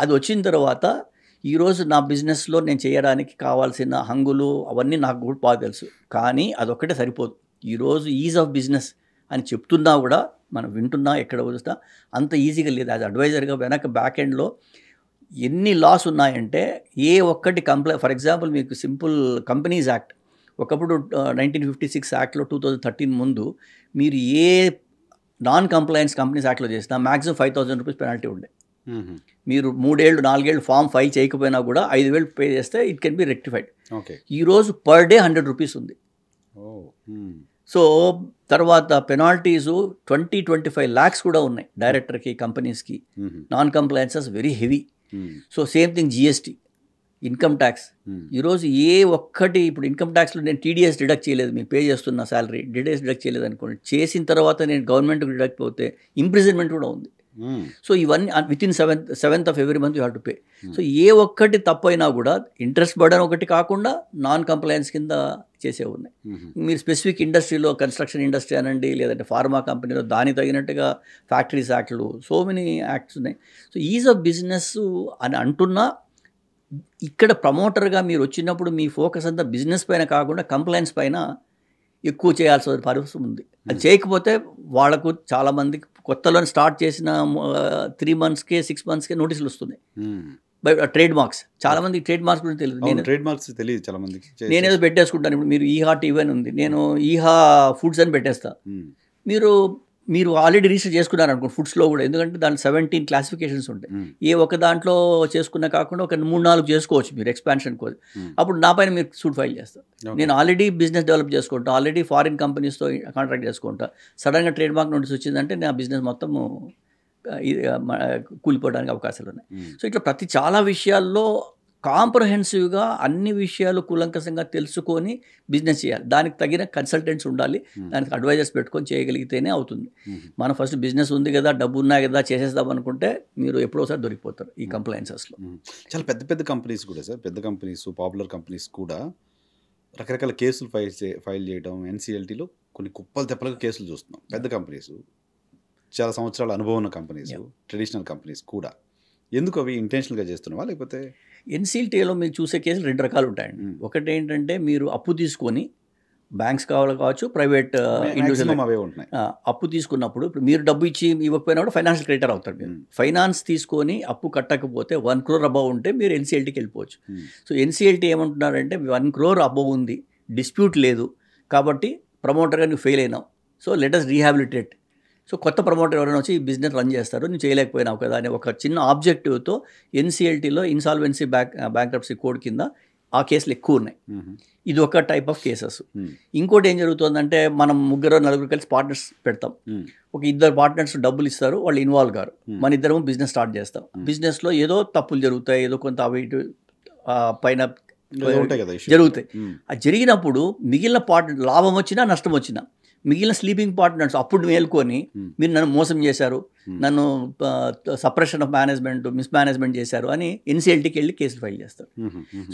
అది వచ్చిన తర్వాత ఈరోజు నా బిజినెస్లో నేను చేయడానికి కావాల్సిన హంగులు అవన్నీ నాకు కూడా బాగా తెలుసు, కానీ అదొక్కటే సరిపోదు. ఈరోజు ఈజ్ ఆఫ్ బిజినెస్ అని చెప్తున్నా కూడా మనం వింటున్నా, ఎక్కడ చూసినా అంత ఈజీగా లేదు. యాజ్ అడ్వైజర్గా వెనక బ్యాక్ ఎండ్లో ఎన్ని లాస్ ఉన్నాయంటే ఏ ఒక్కటి ఫర్ ఎగ్జాంపుల్ మీకు సింపుల్ కంపెనీస్ యాక్ట్, ఒకప్పుడు 1956 యాక్ట్లో 2013 ముందు మీరు ఏ నాన్ కంప్లయన్స్ కంపెనీస్ యాక్ట్లో చేసినా మ్యాక్సిమం 5,000 రూపీస్ పెనాల్టీ ఉండే. మీరు 3 ఏళ్ళు 4 ఏళ్ళు ఫామ్ ఫైల్ చేయకపోయినా కూడా 5,000 పే చేస్తే ఇట్ కెన్ బి రెక్టిఫైడ్. ఈరోజు పర్ డే 100 రూపీస్ ఉంది. సో తర్వాత పెనాల్టీసు 20-25 lakhs కూడా ఉన్నాయి డైరెక్టర్కి, కంపెనీస్కి. Non compliances very heavy. So same thing GST, income tax. ఈరోజు ఏ ఒక్కటి ఇప్పుడు ఇన్కమ్ ట్యాక్స్లో నేను టీడీఎస్ డిడక్ట్ చేయలేదు, మీకు పే చేస్తున్న శాలరీ టీడీఎస్ డిడక్ట్ చేయలేదు అనుకోండి, చేసిన తర్వాత నేను గవర్నమెంట్కి డిడక్ట్ పోతే ఇంప్రిజన్మెంట్ కూడా ఉంది. సో ఇవన్నీ within 7th of every month you have to pay. So ఏ ఒక్కటి తప్పైనా కూడా ఇంట్రెస్ట్ బర్డన్ ఒకటి కాకుండా నాన్ కంప్లయన్స్ కింద చేసే ఉన్నాయి. మీరు స్పెసిఫిక్ ఇండస్ట్రీలో కన్స్ట్రక్షన్ ఇండస్ట్రీ అనండి, లేదంటే ఫార్మా కంపెనీలో దానికి తగినట్టుగా ఫ్యాక్టరీస్ యాక్ట్లు, సో మెనీ యాక్ట్స్ ఉన్నాయి. సో ఈజ్ ఆఫ్ బిజినెస్ అని అంటున్నా ఇక్కడ ప్రమోటర్గా మీరు వచ్చినప్పుడు మీ ఫోకస్ అంతా బిజినెస్ పైన కాకుండా కంప్లైన్స్ పైన ఎక్కువ చేయాల్సిన పరిస్థితి ఉంది. అది చేయకపోతే వాళ్ళకు చాలామందికి కొత్తలో స్టార్ట్ చేసిన 3 monthsకే 6 monthsకే నోటీసులు వస్తున్నాయి. ట్రేడ్ మార్క్స్, చాలామంది ట్రేడ్ మార్క్స్ గురించి తెలియదు. నేను ట్రేడ్ మార్క్స్ తెలియదు చాలా మందికి. నేనేదో పెట్టేసుకుంటాను. ఇప్పుడు మీరు ఈహా టీవీ అని ఉంది, నేను ఈహా ఫుడ్స్ అని పెట్టేస్తా. మీరు ఆల్రెడీ రిజిస్టర్ చేసుకున్నారు అనుకో ఫుడ్స్లో కూడా, ఎందుకంటే దాంట్లో 17 క్లాసిఫికేషన్స్ ఉంటాయి. ఏ ఒక దాంట్లో చేసుకున్నా కాకుండా ఒక 3-4 చేసుకోవచ్చు మీరు ఎక్స్పాన్షన్ కోసం. అప్పుడు నా పైన మీరు సూట్ ఫైల్ చేస్తారు. నేను ఆల్రెడీ బిజినెస్ డెవలప్ చేసుకుంటా, ఆల్రెడీ ఫారిన్ కంపెనీస్తో కాంట్రాక్ట్ చేసుకుంటా. సడన్గా ట్రేడ్ మార్క్ నోటీస్ వచ్చిందంటే నా బిజినెస్ మొత్తం కూలిపోవడానికి అవకాశాలు ఉన్నాయి. సో ఇట్లా చాలా విషయాల్లో కాంప్రహెన్సివ్గా అన్ని విషయాలు కూలంకషంగా తెలుసుకొని బిజినెస్ చేయాలి. దానికి తగిన కన్సల్టెంట్స్ ఉండాలి, దానికి అడ్వైజర్స్ పెట్టుకొని చేయగలిగితేనే అవుతుంది. మనం ఫస్ట్ బిజినెస్ ఉంది కదా, డబ్బు ఉన్నాయి కదా, చేసేద్దాం అనుకుంటే మీరు ఎప్పుడోసారి దొరికిపోతారు ఈ కంప్లైన్సెస్లో. చాలా పెద్ద పెద్ద కంపెనీస్ కూడా సార్, పెద్ద కంపెనీస్, పాపులర్ కంపెనీస్ కూడా రకరకాల కేసులు ఫైల్ చేయడం, ఎన్సిఎల్టీలో కొన్ని కుప్పలు తెప్పలుగా కేసులు చూస్తున్నాం. పెద్ద కంపెనీస్, చాలా సంవత్సరాల అనుభవం ఉన్న కంపెనీస్, ట్రెడిషనల్ కంపెనీస్ కూడా. ఎందుకు అవి ఇంటెన్షనల్గా చేస్తున్నావా లేకపోతే? ఎన్సిఎల్టీలో మీరు చూసే కేసులు 2 రకాలు ఉంటాయండి. ఒకటి ఏంటంటే మీరు అప్పు తీసుకొని, బ్యాంక్స్ కావచ్చు, ప్రైవేట్ ఇండివిజువల్ అవే ఉంటున్నాయి. అప్పు తీసుకున్నప్పుడు ఇప్పుడు మీరు డబ్బు ఇచ్చి ఇవ్వకపోయినా కూడా ఫైనాన్షియల్ క్రెడిటర్ అవుతారు. మీరు ఫైనాన్స్ తీసుకొని అప్పు కట్టకపోతే 1 crore అబవ్ ఉంటే మీరు ఎన్సిఎల్టీకి వెళ్ళిపోవచ్చు. సో ఎన్సిఎల్టీ ఏమంటున్నారంటే 1 crore అబవ్ ఉంది, డిస్ప్యూట్ లేదు, కాబట్టి ప్రమోటర్గా నువ్వు ఫెయిల్ అయినావు, so let us rehabilitate. So కొత్త ప్రమోటర్ ఎవరైనా వచ్చి ఈ బిజినెస్ రన్ చేస్తారు, నువ్వు చేయలేకపోయినావు కదా అనే ఒక చిన్న ఆబ్జెక్టివ్తో ఎన్సిఎల్టీలో ఇన్సాల్వెన్సీ బ్యాంక్రప్సీ కోడ్ కింద ఆ కేసులు ఎక్కువ ఉన్నాయి. ఇది ఒక టైప్ ఆఫ్ కేసెస్. ఇంకోటి ఏం జరుగుతుందంటే మనం 3-4 కలిసి పార్ట్నర్స్ పెడతాం. ఒక 2 పార్ట్నర్స్ డబ్బులు ఇస్తారు, వాళ్ళు ఇన్వాల్వ్ గారు, మన ఇద్దరం బిజినెస్ స్టార్ట్ చేస్తాం. బిజినెస్లో ఏదో తప్పులు జరుగుతాయి, ఏదో కొంత అవి ఇటు పైన జరుగుతాయి. అది జరిగినప్పుడు మిగిలిన పార్ట్నర్ లాభం వచ్చినా నష్టం వచ్చినా మిగిలిన స్లీపింగ్ పార్ట్నర్స్ అప్పుడు మేల్కొని మీరు నన్ను మోసం చేశారు, నన్ను సప్రెషన్ ఆఫ్ మేనేజ్మెంట్, మిస్మేనేజ్మెంట్ చేశారు అని ఎన్సిఎల్టీకి వెళ్ళి కేసులు ఫైల్ చేస్తారు.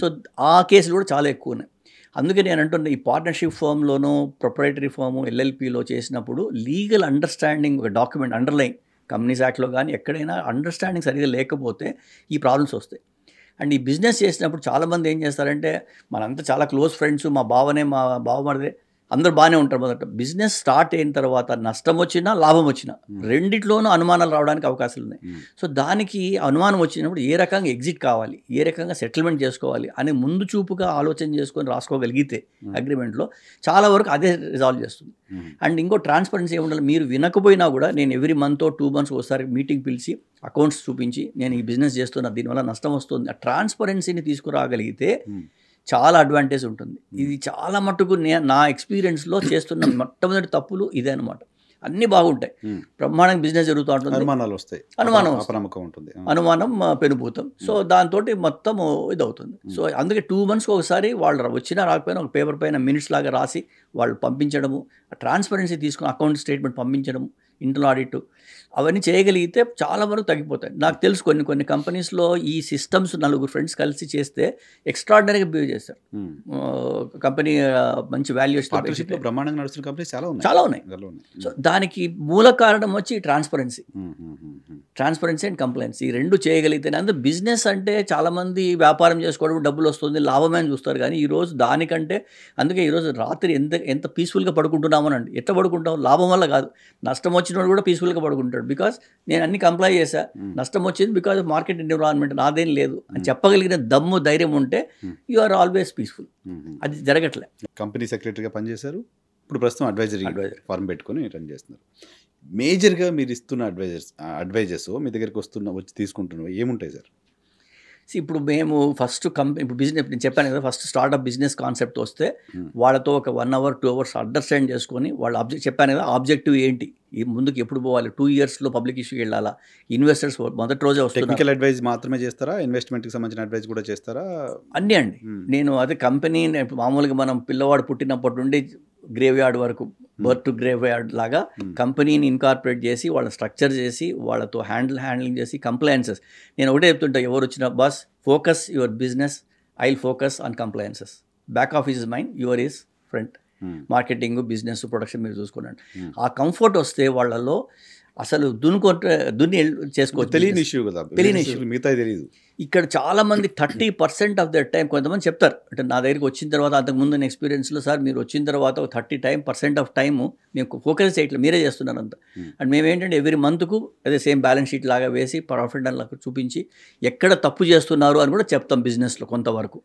సో ఆ కేసులు కూడా చాలా ఎక్కువ ఉన్నాయి. అందుకే నేను అంటున్నా, ఈ పార్ట్నర్షిప్ ఫర్మ్లోనూ ప్రొప్రైటరీ ఫర్ము ఎల్ఎల్పిలో చేసినప్పుడు లీగల్ అండర్స్టాండింగ్, ఒక డాక్యుమెంట్ అండర్లైన్, కంపెనీస్ యాక్ట్లో కానీ ఎక్కడైనా అండర్స్టాండింగ్ సరిగ్గా లేకపోతే ఈ ప్రాబ్లమ్స్ వస్తాయి. అండ్ ఈ బిజినెస్ చేసినప్పుడు చాలామంది ఏం చేస్తారంటే, మనంతా చాలా క్లోజ్ ఫ్రెండ్స్, మా బావనే, మా బావమరిదే, అందరూ బాగానే ఉంటారు. మొదట బిజినెస్ స్టార్ట్ అయిన తర్వాత నష్టం వచ్చినా లాభం వచ్చినా రెండిట్లోనూ అనుమానాలు రావడానికి అవకాశాలు ఉన్నాయి. సో దానికి అనుమానం వచ్చినప్పుడు ఏ రకంగా ఎగ్జిట్ కావాలి, ఏ రకంగా సెటిల్మెంట్ చేసుకోవాలి అని ముందు చూపుగా ఆలోచన చేసుకొని రాసుకోగలిగితే అగ్రిమెంట్లో చాలా వరకు అదే రిజాల్వ్ చేస్తుంది. అండ్ ఇంకో ట్రాన్స్పరెన్సీ ఏముండాలి, మీరు వినకపోయినా కూడా నేను ఎవ్రీ మంత్ 2 months ఒకసారి మీటింగ్ పిలిచి అకౌంట్స్ చూపించి నేను ఈ బిజినెస్ చేస్తున్నా, దీనివల్ల నష్టం వస్తుంది, ఆ ట్రాన్స్పరెన్సీని తీసుకురాగలిగితే చాలా అడ్వాంటేజ్ ఉంటుంది. ఇది చాలా మట్టుకు నా ఎక్స్పీరియన్స్లో చేస్తున్న మొట్టమొదటి తప్పులు ఇదే అనమాట. అన్నీ బాగుంటాయి, బ్రహ్మాండంగా బిజినెస్ జరుగుతూ ఉంటుంది, అనుమానాలు వస్తాయి, అనుమానం పెనుభూతం. సో దాంతో మొత్తం ఇదవుతుంది. సో అందుకే 2 months ఒకసారి వాళ్ళు వచ్చినా రాకపోయినా ఒక పేపర్ పైన మినిట్స్ లాగా రాసి వాళ్ళు పంపించడము, ట్రాన్స్పరెన్సీ తీసుకుని అకౌంట్ స్టేట్మెంట్ పంపించడము, ఇంటర్నల్ ఆడిట్, అవన్నీ చేయగలిగితే చాలా వరకు తగ్గిపోతాయి. నాకు తెలుసు కొన్ని కంపెనీస్లో ఈ సిస్టమ్స్ 4 ఫ్రెండ్స్ కలిసి చేస్తే ఎక్స్ట్రాడినరీగా బిహేవ్ చేస్తారు. కంపెనీ మంచి వాల్యుయేషన్ బ్రహ్మాండంగా నడుస్తున్న కంపెనీస్ చాలా ఉన్నాయి. సో దానికి మూల కారణం వచ్చి ట్రాన్స్పరెన్సీ అండ్ కంప్లైంట్స్, ఈ 2 చేయగలిగితేనే. అందుకే బిజినెస్ అంటే చాలామంది వ్యాపారం చేసుకోవడం, డబ్బులు వస్తుంది, లాభమే అని చూస్తారు. కానీ ఈరోజు దానికంటే, అందుకే ఈరోజు రాత్రి ఎంత పీస్ఫుల్గా పడుకుంటున్నామనండి. ఎట్లా పడుకుంటాం? లాభం వల్ల కాదు, నష్టం వచ్చినప్పుడు కూడా పీస్ఫుల్గా పడుకుంటాడు. బికాస్ నేను అన్ని కంప్లై చేశా, నష్టం వచ్చింది బికాజ్ మార్కెట్ ఎన్విరాన్మెంట్ నాదేం లేదు అని చెప్పగలిగిన దమ్ము, ధైర్యం ఉంటే యు ఆర్ ఆల్వేస్ పీస్ఫుల్. అది జరగట్లే. కంపెనీ సెక్రటరీగా పనిచేశారు, ఇప్పుడు ప్రస్తుతం అడ్వైజరీ ఫార్మ్ పెట్టుకొని రన్ చేస్తున్నారు. మేజర్గా మీరు ఇస్తున్న అడ్వైజర్స్ మీ దగ్గరికి వచ్చి తీసుకుంటున్నవి ఏముంటాయి సార్? ఇప్పుడు మేము ఫస్ట్ ఇప్పుడు బిజినెస్, నేను చెప్పాను కదా, ఫస్ట్ స్టార్ట్అప్ బిజినెస్ కాన్సెప్ట్ వస్తే వాళ్ళతో ఒక 1 hour 2 hours అండర్స్టాండ్ చేసుకొని, వాళ్ళ చెప్పాను కదా ఆబ్జెక్టివ్ ఏంటి, ఈ ముందుకు ఎప్పుడు పోవాలి, 2 yearsలో పబ్లిక్ ఇష్యూకి వెళ్ళాలా, ఇన్వెస్టర్స్ మొదటి రోజే వస్తారు. టెక్నికల్ అడ్వైజ్ మాత్రమే చేస్తారా, ఇన్వెస్ట్మెంట్కి సంబంధించిన అడ్వైజ్ కూడా చేస్తారా? అన్నీ అండి. నేను అదే కంపెనీ మామూలుగా మనం పిల్లవాడు పుట్టినప్పటి నుండి గ్రేవ్ యార్డ్ వరకు, బర్త్ టు గ్రేవ్ యార్డ్ లాగా కంపెనీని ఇన్కార్పొరేట్ చేసి వాళ్ళ స్ట్రక్చర్ చేసి వాళ్ళతో హ్యాండ్లింగ్ చేసి కంప్లయన్సెస్. నేను ఒకటే చెప్తుంటా, ఎవరు వచ్చినా, boss focus your business, I will focus on compliances, back office is mine, your is front, marketing, business, production మీరు చూసుకోండి. ఆ కంఫర్ట్ వస్తే వాళ్ళలో అసలు దున్ని చేసుకోవచ్చు. తెలియని ఇష్యూ కదా, తెలియని issue. మిగతా తెలియదు. ఇక్కడ చాలామంది 30% ఆఫ్ దట్ టైం కొంతమంది చెప్తారు, అంటే నా దగ్గరికి వచ్చిన తర్వాత అంతకుముందు నేను ఎక్స్పీరియన్స్లో, సార్ మీరు వచ్చిన తర్వాత 30% ఆఫ్ టైము మేము ఫోకస్ చేయట్లేదు, మీరే చేస్తున్నారు అంత. అండ్ మేము ఏంటంటే ఎవ్రీ మంత్కు అదే సేమ్ బ్యాలెన్స్ షీట్ లాగా వేసి ప్రాఫిట్ అండ్ లాగా చూపించి ఎక్కడ తప్పు చేస్తున్నారు అని కూడా చెప్తాం బిజినెస్లో కొంతవరకు.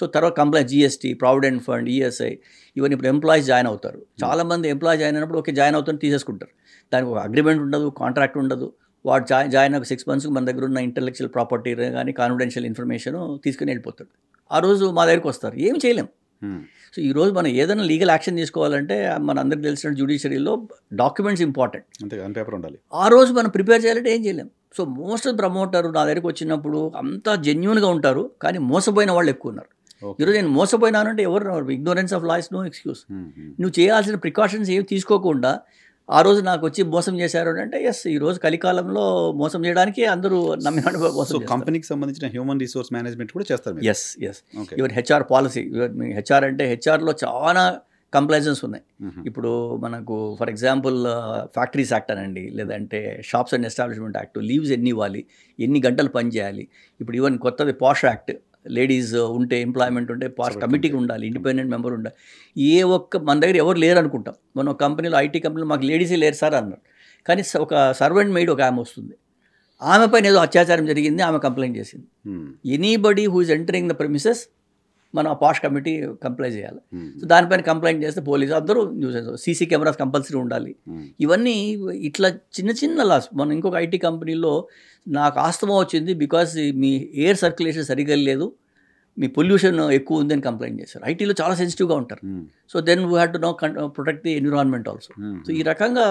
సో తర్వాత complaint, GST, provident fund, ESI, ఇవన్నీ ఇప్పుడు ఎంప్లాయీస్ జాయిన్ అవుతారు. చాలామంది ఎంప్లాయీ జాయిన్ అయినప్పుడు ఓకే జాయిన్ అవుతాను తీసేసుకుంటారు, దానికి ఒక అగ్రిమెంట్ ఉండదు, కాంట్రాక్ట్ ఉండదు. వాడు జాయిన్ ఒక 6 months మన దగ్గర ఉన్న ఇంటెలెక్చువల్ ప్రాపర్టీ కానీ కాన్ఫిడెన్షియల్ ఇన్ఫర్మేషన్ తీసుకుని వెళ్ళిపోతాడు. ఆ రోజు మా దగ్గరికి వస్తారు, ఏం చేయలేం. సో ఈరోజు మనం ఏదైనా లీగల్ యాక్షన్ తీసుకోవాలంటే మన అందరికి తెలిసిన జ్యుడిషియరీలో డాక్యుమెంట్స్ ఇంపార్టెంట్, పేపర్ ఉండాలి. ఆ రోజు మనం ప్రిపేర్ చేయాలంటే ఏం చేయలేం. సో మోస్ట్ ఆఫ్ ప్రమోటర్ నా దగ్గరికి వచ్చినప్పుడు అంతా జెన్యూన్గా ఉంటారు, కానీ మోసపోయిన వాళ్ళు ఎక్కువ ఉన్నారు. ఈరోజు నేను మోసపోయినానంటే ఎవరు, ignorance of laws, no excuse. నువ్వు చేయాల్సిన ప్రికాషన్స్ ఏమి తీసుకోకుండా ఆ రోజు నాకు వచ్చి మోసం చేశారు అంటే ఎస్, ఈరోజు కలికాలంలో మోసం చేయడానికి అందరూ నమ్మినాడు మోసం. కంపెనీకి సంబంధించిన హ్యూమన్ రిసోర్స్ మేనేజ్మెంట్ కూడా చేస్తారు. Yes even HR policy, HR అంటే హెచ్ఆర్లో చాలా కంప్లైజెన్స్ ఉన్నాయి. ఇప్పుడు మనకు ఫర్ ఎగ్జాంపుల్ ఫ్యాక్టరీస్ యాక్ట్ అనండి, లేదంటే shops and establishment act, leaves ఎన్ని ఇవ్వాలి, ఎన్ని గంటలు పని చేయాలి. ఇప్పుడు ఈవెన్ కొత్తది పాష్ యాక్ట్, లేడీస్ ఉంటే ఎంప్లాయ్మెంట్ ఉంటే పాస్ కమిటీకి ఉండాలి, ఇండిపెండెంట్ మెంబర్ ఉండాలి. ఏ ఒక్క మన దగ్గర ఎవరు లేరు అనుకుంటాం, మన కంపెనీలో ఐటీ కంపెనీలో మాకు లేడీసే లేరు సార్ అన్నారు. కానీ ఒక సర్వెంట్ మెయిడ్ ఒక ఆమె వస్తుంది, ఆమె పైన ఏదో అత్యాచారం జరిగింది, ఆమె కంప్లైంట్ చేసింది. Anybody who is entering the premises మనం ఆ పాష్ కమిటీ కంప్లైంట్ చేయాలి. సో దానిపైన కంప్లైంట్ చేస్తే పోలీసు అందరూ సీసీ కెమెరాస్ కంపల్సరీ ఉండాలి. ఇవన్నీ ఇట్లా చిన్న చిన్న లాస్. మనం ఇంకొక ఐటీ కంపెనీలో నాకు ఆస్తమా వచ్చింది బికాస్ మీ ఎయిర్ సర్క్యులేషన్ సరిగ్గా లేదు, మీ పొల్యూషన్ ఎక్కువ ఉందని కంప్లైంట్ చేశారు. ఐటీలో చాలా సెన్సిటివ్గా ఉంటారు. So then we had to know protect the environment also. So ఈ రకంగా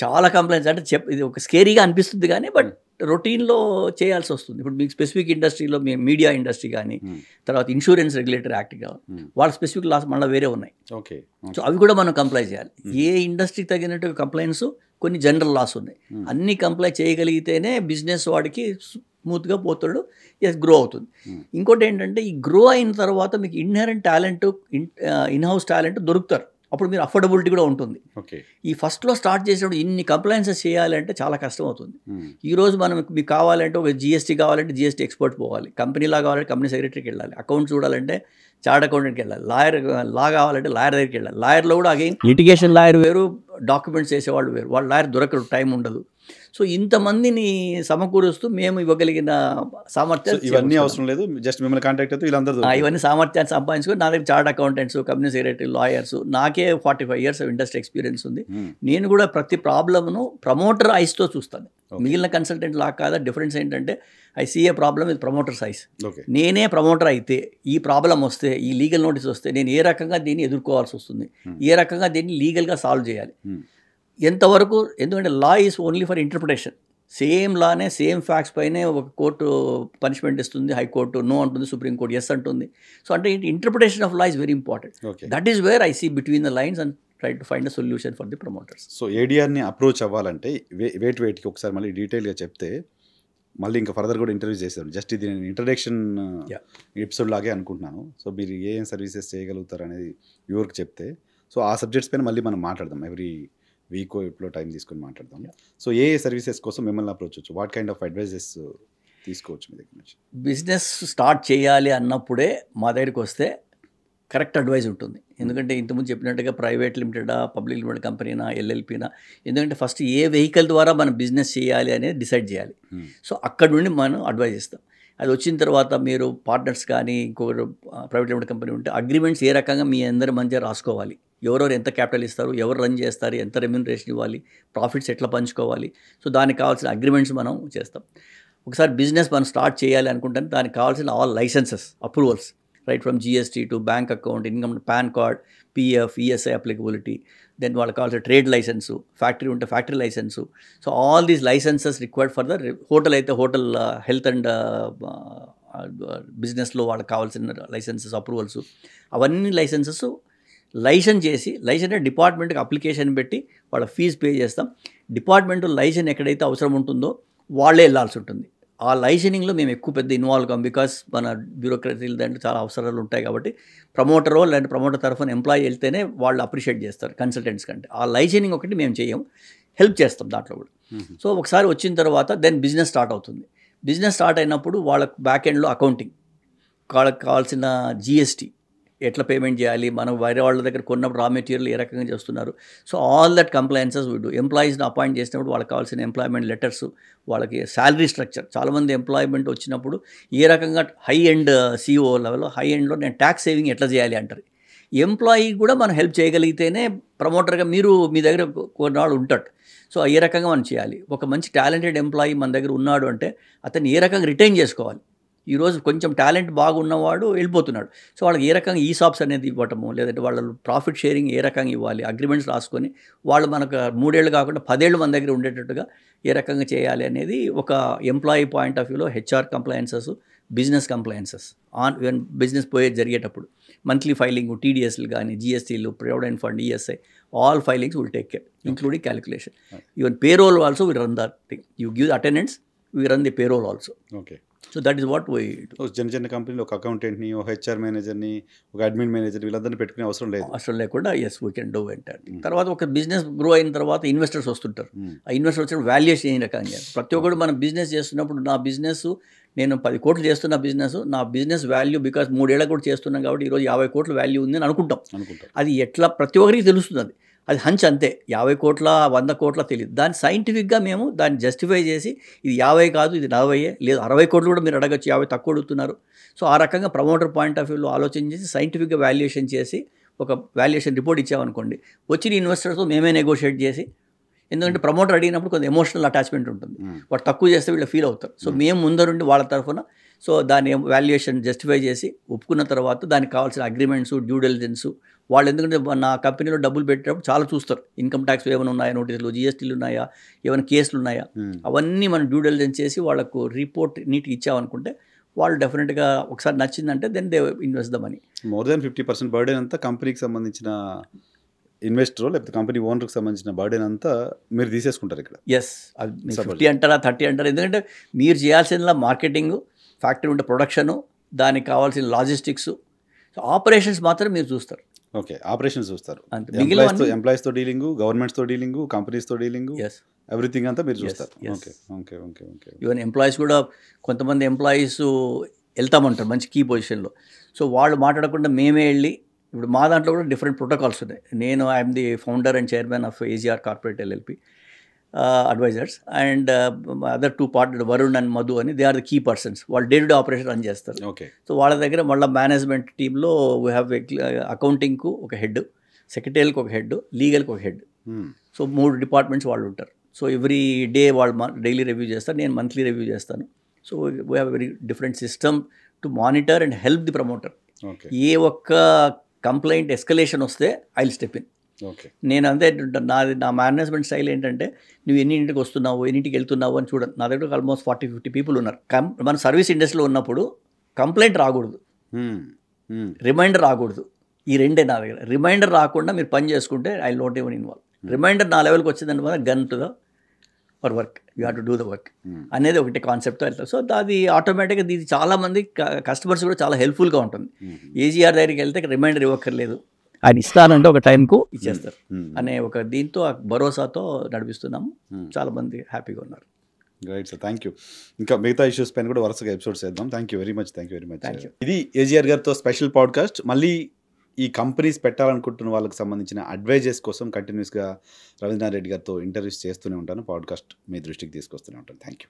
చాలా కంప్లైంట్స్ అంటే ఇది ఒక స్కేరీగా అనిపిస్తుంది కానీ బట్ రొటీన్లో చేయాల్సి వస్తుంది. ఇప్పుడు మీకు స్పెసిఫిక్ ఇండస్ట్రీలో మీడియా ఇండస్ట్రీ కానీ, తర్వాత ఇన్సూరెన్స్ రెగ్యులేటరీ యాక్ట్ కానీ, వాళ్ళ స్పెసిఫిక్ లాస్ మళ్ళీ వేరే ఉన్నాయి. ఓకే, సో అవి కూడా మనం కంప్లై చేయాలి. ఏ ఇండస్ట్రీకి తగినట్టు కంప్లైంట్స్, కొన్ని జనరల్ లాస్ ఉన్నాయి. అన్నీ కంప్లై చేయగలిగితేనే బిజినెస్ వాడికి స్మూత్గా పోతాడు, గ్రో అవుతుంది. ఇంకోటి ఏంటంటే ఈ గ్రో అయిన తర్వాత మీకు ఇన్హెరెంట్ టాలెంట్, ఇన్హౌస్ టాలెంట్ దొరుకుతారు. అప్పుడు మీరు అఫోర్డబిలిటీ కూడా ఉంటుంది. ఈ ఫస్ట్లో స్టార్ట్ చేసినప్పుడు ఇన్ని కంప్లైన్సెస్ చేయాలంటే చాలా కష్టం అవుతుంది. ఈరోజు మనం మీకు కావాలంటే ఒక జిఎస్టీ కావాలంటే జిఎస్టీ ఎక్స్పర్ట్ పోవాలి, కంపెనీలా కావాలంటే కంపెనీ సెక్రటరీకి వెళ్ళాలి, అకౌంట్ చూడాలంటే చార్ట్ అకౌంటెంట్కి వెళ్ళాలి, లా కావాలంటే లాయర్ దగ్గరికి వెళ్ళాలి. లాయర్లో కూడా అగైన్ లిటిగేషన్ లాయర్ వేరు, డాక్యుమెంట్స్ చేసేవాళ్ళు వేరు, వాళ్ళ లాయర్ దొరకడు, టైం ఉండదు. సో ఇంతమందిని సమకూరుస్తూ మేము ఇవ్వగలిగిన సామర్థ్యం, ఇవన్నీ అవసరం లేదు, జస్ట్ మిమ్మల్ని కాంటాక్ట్ అయితే వీళ్ళందరూ ఇవన్నీ సామర్థ్యాన్ని సంపాదించుకొని నా దగ్గర chart accountants, company secretary, lawyers, నాకే 45 years ఆఫ్ ఇండస్ట్రీ ఎక్స్పీరియన్స్ ఉంది. నేను కూడా ప్రతి ప్రాబ్లమ్ను ప్రమోటర్ ఐస్తో చూస్తాను, మిగిలిన కన్సల్టెంట్ లా కాదా. డిఫరెన్స్ ఏంటంటే I see a problem with promoters eyes. నేనే ప్రమోటర్ అయితే ఈ ప్రాబ్లం వస్తే, ఈ లీగల్ నోటీస్ వస్తే నేను ఏ రకంగా దీన్ని ఎదుర్కోవాల్సి వస్తుంది, ఏ రకంగా దీన్ని లీగల్గా సాల్వ్ చేయాలి, ఎంతవరకు. ఎందుకంటే law is only for interpretation. Same లానే సేమ్ ఫ్యాక్ట్స్ పైనే ఒక కోర్టు పనిష్మెంట్ ఇస్తుంది, హైకోర్టు నో అంటుంది, సుప్రీంకోర్టు ఎస్ అంటుంది. సో అంటే interpretation of law is very important. That is where I see between the lines and try to find a solution for the promoters. So ఏడిఆర్ని approach అవ్వాలంటే వెయిట్కి ఒకసారి మళ్ళీ డీటెయిల్గా చెప్తే మళ్ళీ ఇంకా ఫర్దర్ కూడా ఇంటర్వ్యూ చేశారు. జస్ట్ ఇది నేను ఇంట్రడక్షన్ ఎపిసోడ్ లాగే అనుకుంటున్నాను. సో మీరు ఏం సర్వీసెస్ చేయగలుగుతారు అనేది వ్యూవర్కి చెప్తే, సో ఆ సబ్జెక్ట్స్ పైన మళ్ళీ మనం మాట్లాడదాం, ఎవ్రీ వీక్ ఇప్పుడు టైం తీసుకొని మాట్లాడదాం. సో ఏ సర్వీసెస్ కోసం మిమ్మల్ని అప్రోచ్ అవ్వచ్చు, వాట్ కైండ్ ఆఫ్ అడ్వైజెస్ తీసుకోవచ్చు మీ దగ్గర నుంచి? బిజినెస్ స్టార్ట్ చేయాలి అన్నప్పుడే మా దగ్గరికి వస్తే కరెక్ట్ అడ్వైజ్ ఉంటుంది. ఎందుకంటే ఇంతకుముందు చెప్పినట్టుగా ప్రైవేట్ లిమిటెడా, పబ్లిక్ లిమిటెడ్ కంపెనీనా, ఎల్ఎల్పీనా, ఎందుకంటే ఫస్ట్ ఏ వెహికల్ ద్వారా మనం బిజినెస్ చేయాలి అనేది డిసైడ్ చేయాలి. సో అక్కడ నుండి మనం అడ్వైజ్ ఇస్తాం. అది వచ్చిన తర్వాత మీరు పార్ట్నర్స్ కానీ ఇంకొకరు ప్రైవేట్ లిమిటెడ్ కంపెనీ ఉంటే అగ్రిమెంట్స్ ఏ రకంగా మీ అందరి మధ్య రాసుకోవాలి, ఎవరెవరు ఎంత క్యాపిటల్ ఇస్తారు, ఎవరు రన్ చేస్తారు, ఎంత రెమ్యూనరేషన్ ఇవ్వాలి, ప్రాఫిట్స్ ఎట్లా పంచుకోవాలి. సో దానికి కావాల్సిన అగ్రిమెంట్స్ మనం చేస్తాం. ఒకసారి బిజినెస్ మనం స్టార్ట్ చేయాలి అనుకుంటే దానికి కావాల్సిన all licenses, approvals, right from GST to bank account, income, PAN card, PF, ESI applicability, then వాళ్ళకి కావాల్సిన ట్రేడ్ లైసెన్సు, ఫ్యాక్టరీ ఉంటే factory license. So all these licenses required for the hotel అయితే hotel, health and బిజినెస్లో వాళ్ళకి కావాల్సిన licenses, approvals, అవన్నీ licenses license చేసి, license డిపార్ట్మెంట్కి అప్లికేషన్ పెట్టి వాళ్ళ ఫీజు పే చేస్తాం. డిపార్ట్మెంట్ లైసెన్స్ ఎక్కడైతే అవసరం ఉంటుందో వాళ్ళే వెళ్ళాల్సి ఉంటుంది. ఆ లైసెనింగ్లో మేము ఎక్కువ పెద్ద ఇన్వాల్వ్ కాం, బికాస్ మన బ్యూరోక్రసీలు దాంట్లో చాలా అవసరాలు ఉంటాయి కాబట్టి ప్రమోటరో లేదంటే ప్రమోటర్ తరఫున ఎంప్లాయీ వెళ్తేనే వాళ్ళు అప్రిషియేట్ చేస్తారు కన్సల్టెంట్స్ కంటే. ఆ లైసెనింగ్ ఒకటి మేము చేయం, హెల్ప్ చేస్తాం దాంట్లో కూడా. సో ఒకసారి వచ్చిన తర్వాత దెన్ బిజినెస్ స్టార్ట్ అవుతుంది. బిజినెస్ స్టార్ట్ అయినప్పుడు వాళ్ళకి బ్యాక్ ఎండ్లో అకౌంటింగ్, వాళ్ళకి కావాల్సిన జిఎస్టీ, ఎట్లా పేమెంట్ చేయాలి, మనం వేరే వాళ్ళ దగ్గర కొన్నప్పుడు రా మెటీరియల్ ఏ రకంగా చేస్తున్నారు. సో ఆల్ దట్ కంప్లైన్సెస్ విడు. ఎంప్లాయీస్ని అపాయింట్ చేసినప్పుడు వాళ్ళకి కావాల్సిన ఎంప్లాయ్మెంట్ లెటర్స్, వాళ్ళకి శాలరీ స్ట్రక్చర్. చాలామంది ఎంప్లాయ్మెంట్ వచ్చినప్పుడు ఏ రకంగా హై ఎండ్ సిఓ లెవెల్లో, హై ఎండ్లో నేను ట్యాక్స్ సేవింగ్ ఎట్లా చేయాలి అంటారు. ఎంప్లాయీ కూడా మనం హెల్ప్ చేయగలిగితేనే ప్రమోటర్గా మీరు మీ దగ్గర కొన్నాళ్ళు ఉంటాడు. సో ఏ రకంగా మనం చేయాలి. ఒక మంచి టాలెంటెడ్ ఎంప్లాయీ మన దగ్గర ఉన్నాడు అంటే అతన్ని ఏ రకంగా రిటైన్ చేసుకోవాలి. ఈరోజు కొంచెం టాలెంట్ బాగున్నవాడు వెళ్ళిపోతున్నాడు. సో వాళ్ళకి ఏ రకంగా ఈసాప్స్ అనేది ఇవ్వటము, లేదంటే వాళ్ళ ప్రాఫిట్ షేరింగ్ ఏ రకంగా ఇవ్వాలి, అగ్రిమెంట్స్ రాసుకొని వాళ్ళు మనకు 3 ఏళ్ళు కాకుండా 10 ఏళ్ళు మన దగ్గర ఉండేటట్టుగా ఏ రకంగా చేయాలి అనేది ఒక ఎంప్లాయీ పాయింట్ ఆఫ్ వ్యూలో HR compliances, business compliances business పోయేది జరిగేటప్పుడు మంత్లీ ఫైలింగ్, టీడీఎస్లు కానీ, జిఎస్టీలు, provident fund, ESI, all filings will take care, including calculation. Even payroll also we run that thing. You give attendance, we run the payroll also. Okay. So that is what why చిన్న కంపెనీలో ఒక అకౌంటెంట్ని, ఒక HR మేనేజర్ని, ఒక admin manager వీళ్ళందరినీ పెట్టుకునే అవసరం లేకుండా వీ కెన్ డూ ఎంటర్. తర్వాత ఒక బిజినెస్ గ్రో అయిన తర్వాత ఇన్వెస్టర్స్ వస్తుంటారు. ఆ ఇన్వెస్టర్ వచ్చిన వాల్యుయేషన్ ఏ రకంగా. ప్రతి ఒక్కరు మనం బిజినెస్ చేస్తున్నప్పుడు నా బిజినెస్ నేను 10 కోట్లు చేస్తున్న బిజినెస్, నా బిజినెస్ వాల్యూ బికాస్ 3 ఏళ్ళ కూడా చేస్తున్నాం కాబట్టి ఈరోజు 50 కోట్ల వాల్యూ ఉంది అని అనుకుంటాం. అది ఎట్లా ప్రతి ఒక్కరికి తెలుస్తుంది. అది హంచ్ అంతే. 50 కోట్ల 100 కోట్ల తెలియదు. దాన్ని సైంటిఫిక్గా మేము దాన్ని జస్టిఫై చేసి ఇది 50 కాదు, ఇది 40 లేదు 60 కోట్లు కూడా మీరు అడగచ్చు, 50 తక్కువ అడుగుతున్నారు. సో ఆ రకంగా ప్రమోటర్ పాయింట్ ఆఫ్ వ్యూలో ఆలోచన చేసి సైంటిఫిక్గా వాల్యుయేషన్ చేసి ఒక వాల్యుయేషన్ రిపోర్ట్ ఇచ్చామనుకోండి, వచ్చిన ఇన్వెస్టర్స్తో మేమే నెగోషియేట్ చేసి, ఎందుకంటే ప్రమోటర్ అడిగినప్పుడు కొంచెం ఎమోషనల్ అటాచ్మెంట్ ఉంటుంది. వాడు తక్కువ చేస్తే వీళ్ళు ఫీల్ అవుతారు. సో మేము ముందరుండి వాళ్ళ తరఫున సో దాని వాల్యుయేషన్ జస్టిఫై చేసి ఒప్పుకున్న తర్వాత దానికి కావాల్సిన అగ్రిమెంట్స్, డ్యూ డిలిజెన్స్, వాళ్ళు ఎందుకంటే నా కంపెనీలో డబ్బులు పెట్టేటప్పుడు చాలా చూస్తారు. ఇన్కమ్ ట్యాక్స్ ఏమైనా ఉన్నాయా, నోటీసులు, జిఎస్టీలు ఉన్నాయా, ఏమైనా కేసులు ఉన్నాయా, అవన్నీ మనం డ్యూ డిలిజెన్స్ చేసి వాళ్ళకు రిపోర్ట్ నీట్గా ఇచ్చామనుకుంటే వాళ్ళు డెఫినెట్గా ఒకసారి నచ్చిందంటే then they invest the money. More than 50% burden అంతా కంపెనీకి సంబంధించిన ఇన్వెస్టర్ లేకపోతే కంపెనీ ఓనర్కి సంబంధించిన బర్డెన్ అంతా మీరు తీసేసుకుంటారు ఇక్కడ. ఎస్, అది 50 అంటారా 30 అంటారా, ఎందుకంటే మీరు చేయాల్సిన మార్కెటింగ్, ఫ్యాక్టరీ ఉంటే ప్రొడక్షను, దానికి కావాల్సిన లాజిస్టిక్స్, ఆపరేషన్స్ మాత్రం మీరు చూస్తారు. ఓకే, ఆపరేషన్స్ చూస్తారు. ఎంప్లాయీస్తో డీలింగ్, గవర్నమెంట్స్తో డీలింగ్, కంపెనీస్తో డీలింగ్, ఎవ్రీథింగ్ అంతా మీరు చూస్తారు. Okay okay okay okay. Even employees కూడా కొంతమంది ఎంప్లాయీస్ వెళ్తామంటారు మంచి కీ పొజిషన్లో. సో వాళ్ళు మాట్లాడకుండా మేమే వెళ్ళి, ఇప్పుడు మా దాంట్లో కూడా డిఫరెంట్ ప్రోటోకాల్స్ ఉన్నాయి. నేను I'm the founder and chairman of AGR corporate LLP advisors, and other 2 partner Varun and Madhu అని, they are the key persons. వాళ్ళు day to day operation run చేస్తారు. ఓకే. సో వాళ్ళ దగ్గర మళ్ళీ మేనేజ్మెంట్ టీంలో వీ హ్యావ్ అకౌంటింగ్కు ఒక హెడ్, సెక్రటరీకి ఒక హెడ్, లీగల్కి ఒక హెడ్. సో 3 డిపార్ట్మెంట్స్ వాళ్ళు ఉంటారు. సో ఎవ్రీ డే వాళ్ళు డైలీ రివ్యూ చేస్తారు, నేను మంత్లీ రివ్యూ చేస్తాను. So we have very different system to monitor and help the promoter. ఏ ఒక్క కంప్లైంట్ ఎస్కలేషన్ వస్తే ఐ విల్ స్టెప్ ఇన్. నేను అంతే, నా మేనేజ్మెంట్ స్టైల్ ఏంటంటే, నువ్వు ఎన్నింటికి వస్తున్నావు, ఎన్నింటికి వెళ్తున్నావు అని చూడండి. నా దగ్గర ఆల్మోస్ట్ 40-50 పీపుల్ ఉన్నారు. మన సర్వీస్ ఇండస్ట్రీలో ఉన్నప్పుడు కంప్లైంట్ రాకూడదు, రిమైండర్ రాకూడదు. ఈ రెండే నా దగ్గర. రిమైండర్ రాకుండా మీరు పని చేసుకుంటే I not even involve. Reminder నా లెవెల్కి వచ్చిందంటే మాత్రం gun to the for work, you have to do the work అనేది ఒకటి కాన్సెప్ట్తో వెళ్తారు. సో అది ఆటోమేటిక్గా ఇది చాలామంది కస్టమర్స్ కూడా చాలా హెల్ప్ఫుల్గా ఉంటుంది. ఏజీఆర్ దగ్గరికి వెళ్తే రిమైండర్ ఇవ్వక్కర్లేదు, ఆయన ఇస్తానంటే ఒక టైంకు ఇచ్చేస్తారు అనే ఒక దీంతో భరోసాతో నడిపిస్తున్నాము. చాలామంది హ్యాపీగా ఉన్నారు. Right sir, thank you. ఇంకా మిగతా ఇష్యూస్ పైన కూడా వరుసగా ఎపిసోడ్స్ చేద్దాం. Thank you very much. ఇది ఏజీఆర్ గారితో స్పెషల్ పాడ్కాస్ట్. మళ్ళీ ఈ కంపెనీస్ పెట్టాలనుకుంటున్న వాళ్ళకి సంబంధించిన అడ్వైజెస్ కోసం కంటిన్యూస్గా రవీంద్రనాథ్ రెడ్డి గారితో ఇంటర్వ్యూస్ చేస్తూనే ఉంటాను. పాడ్కాస్ట్ మీ దృష్టికి తీసుకొస్తూనే ఉంటాను. Thank you.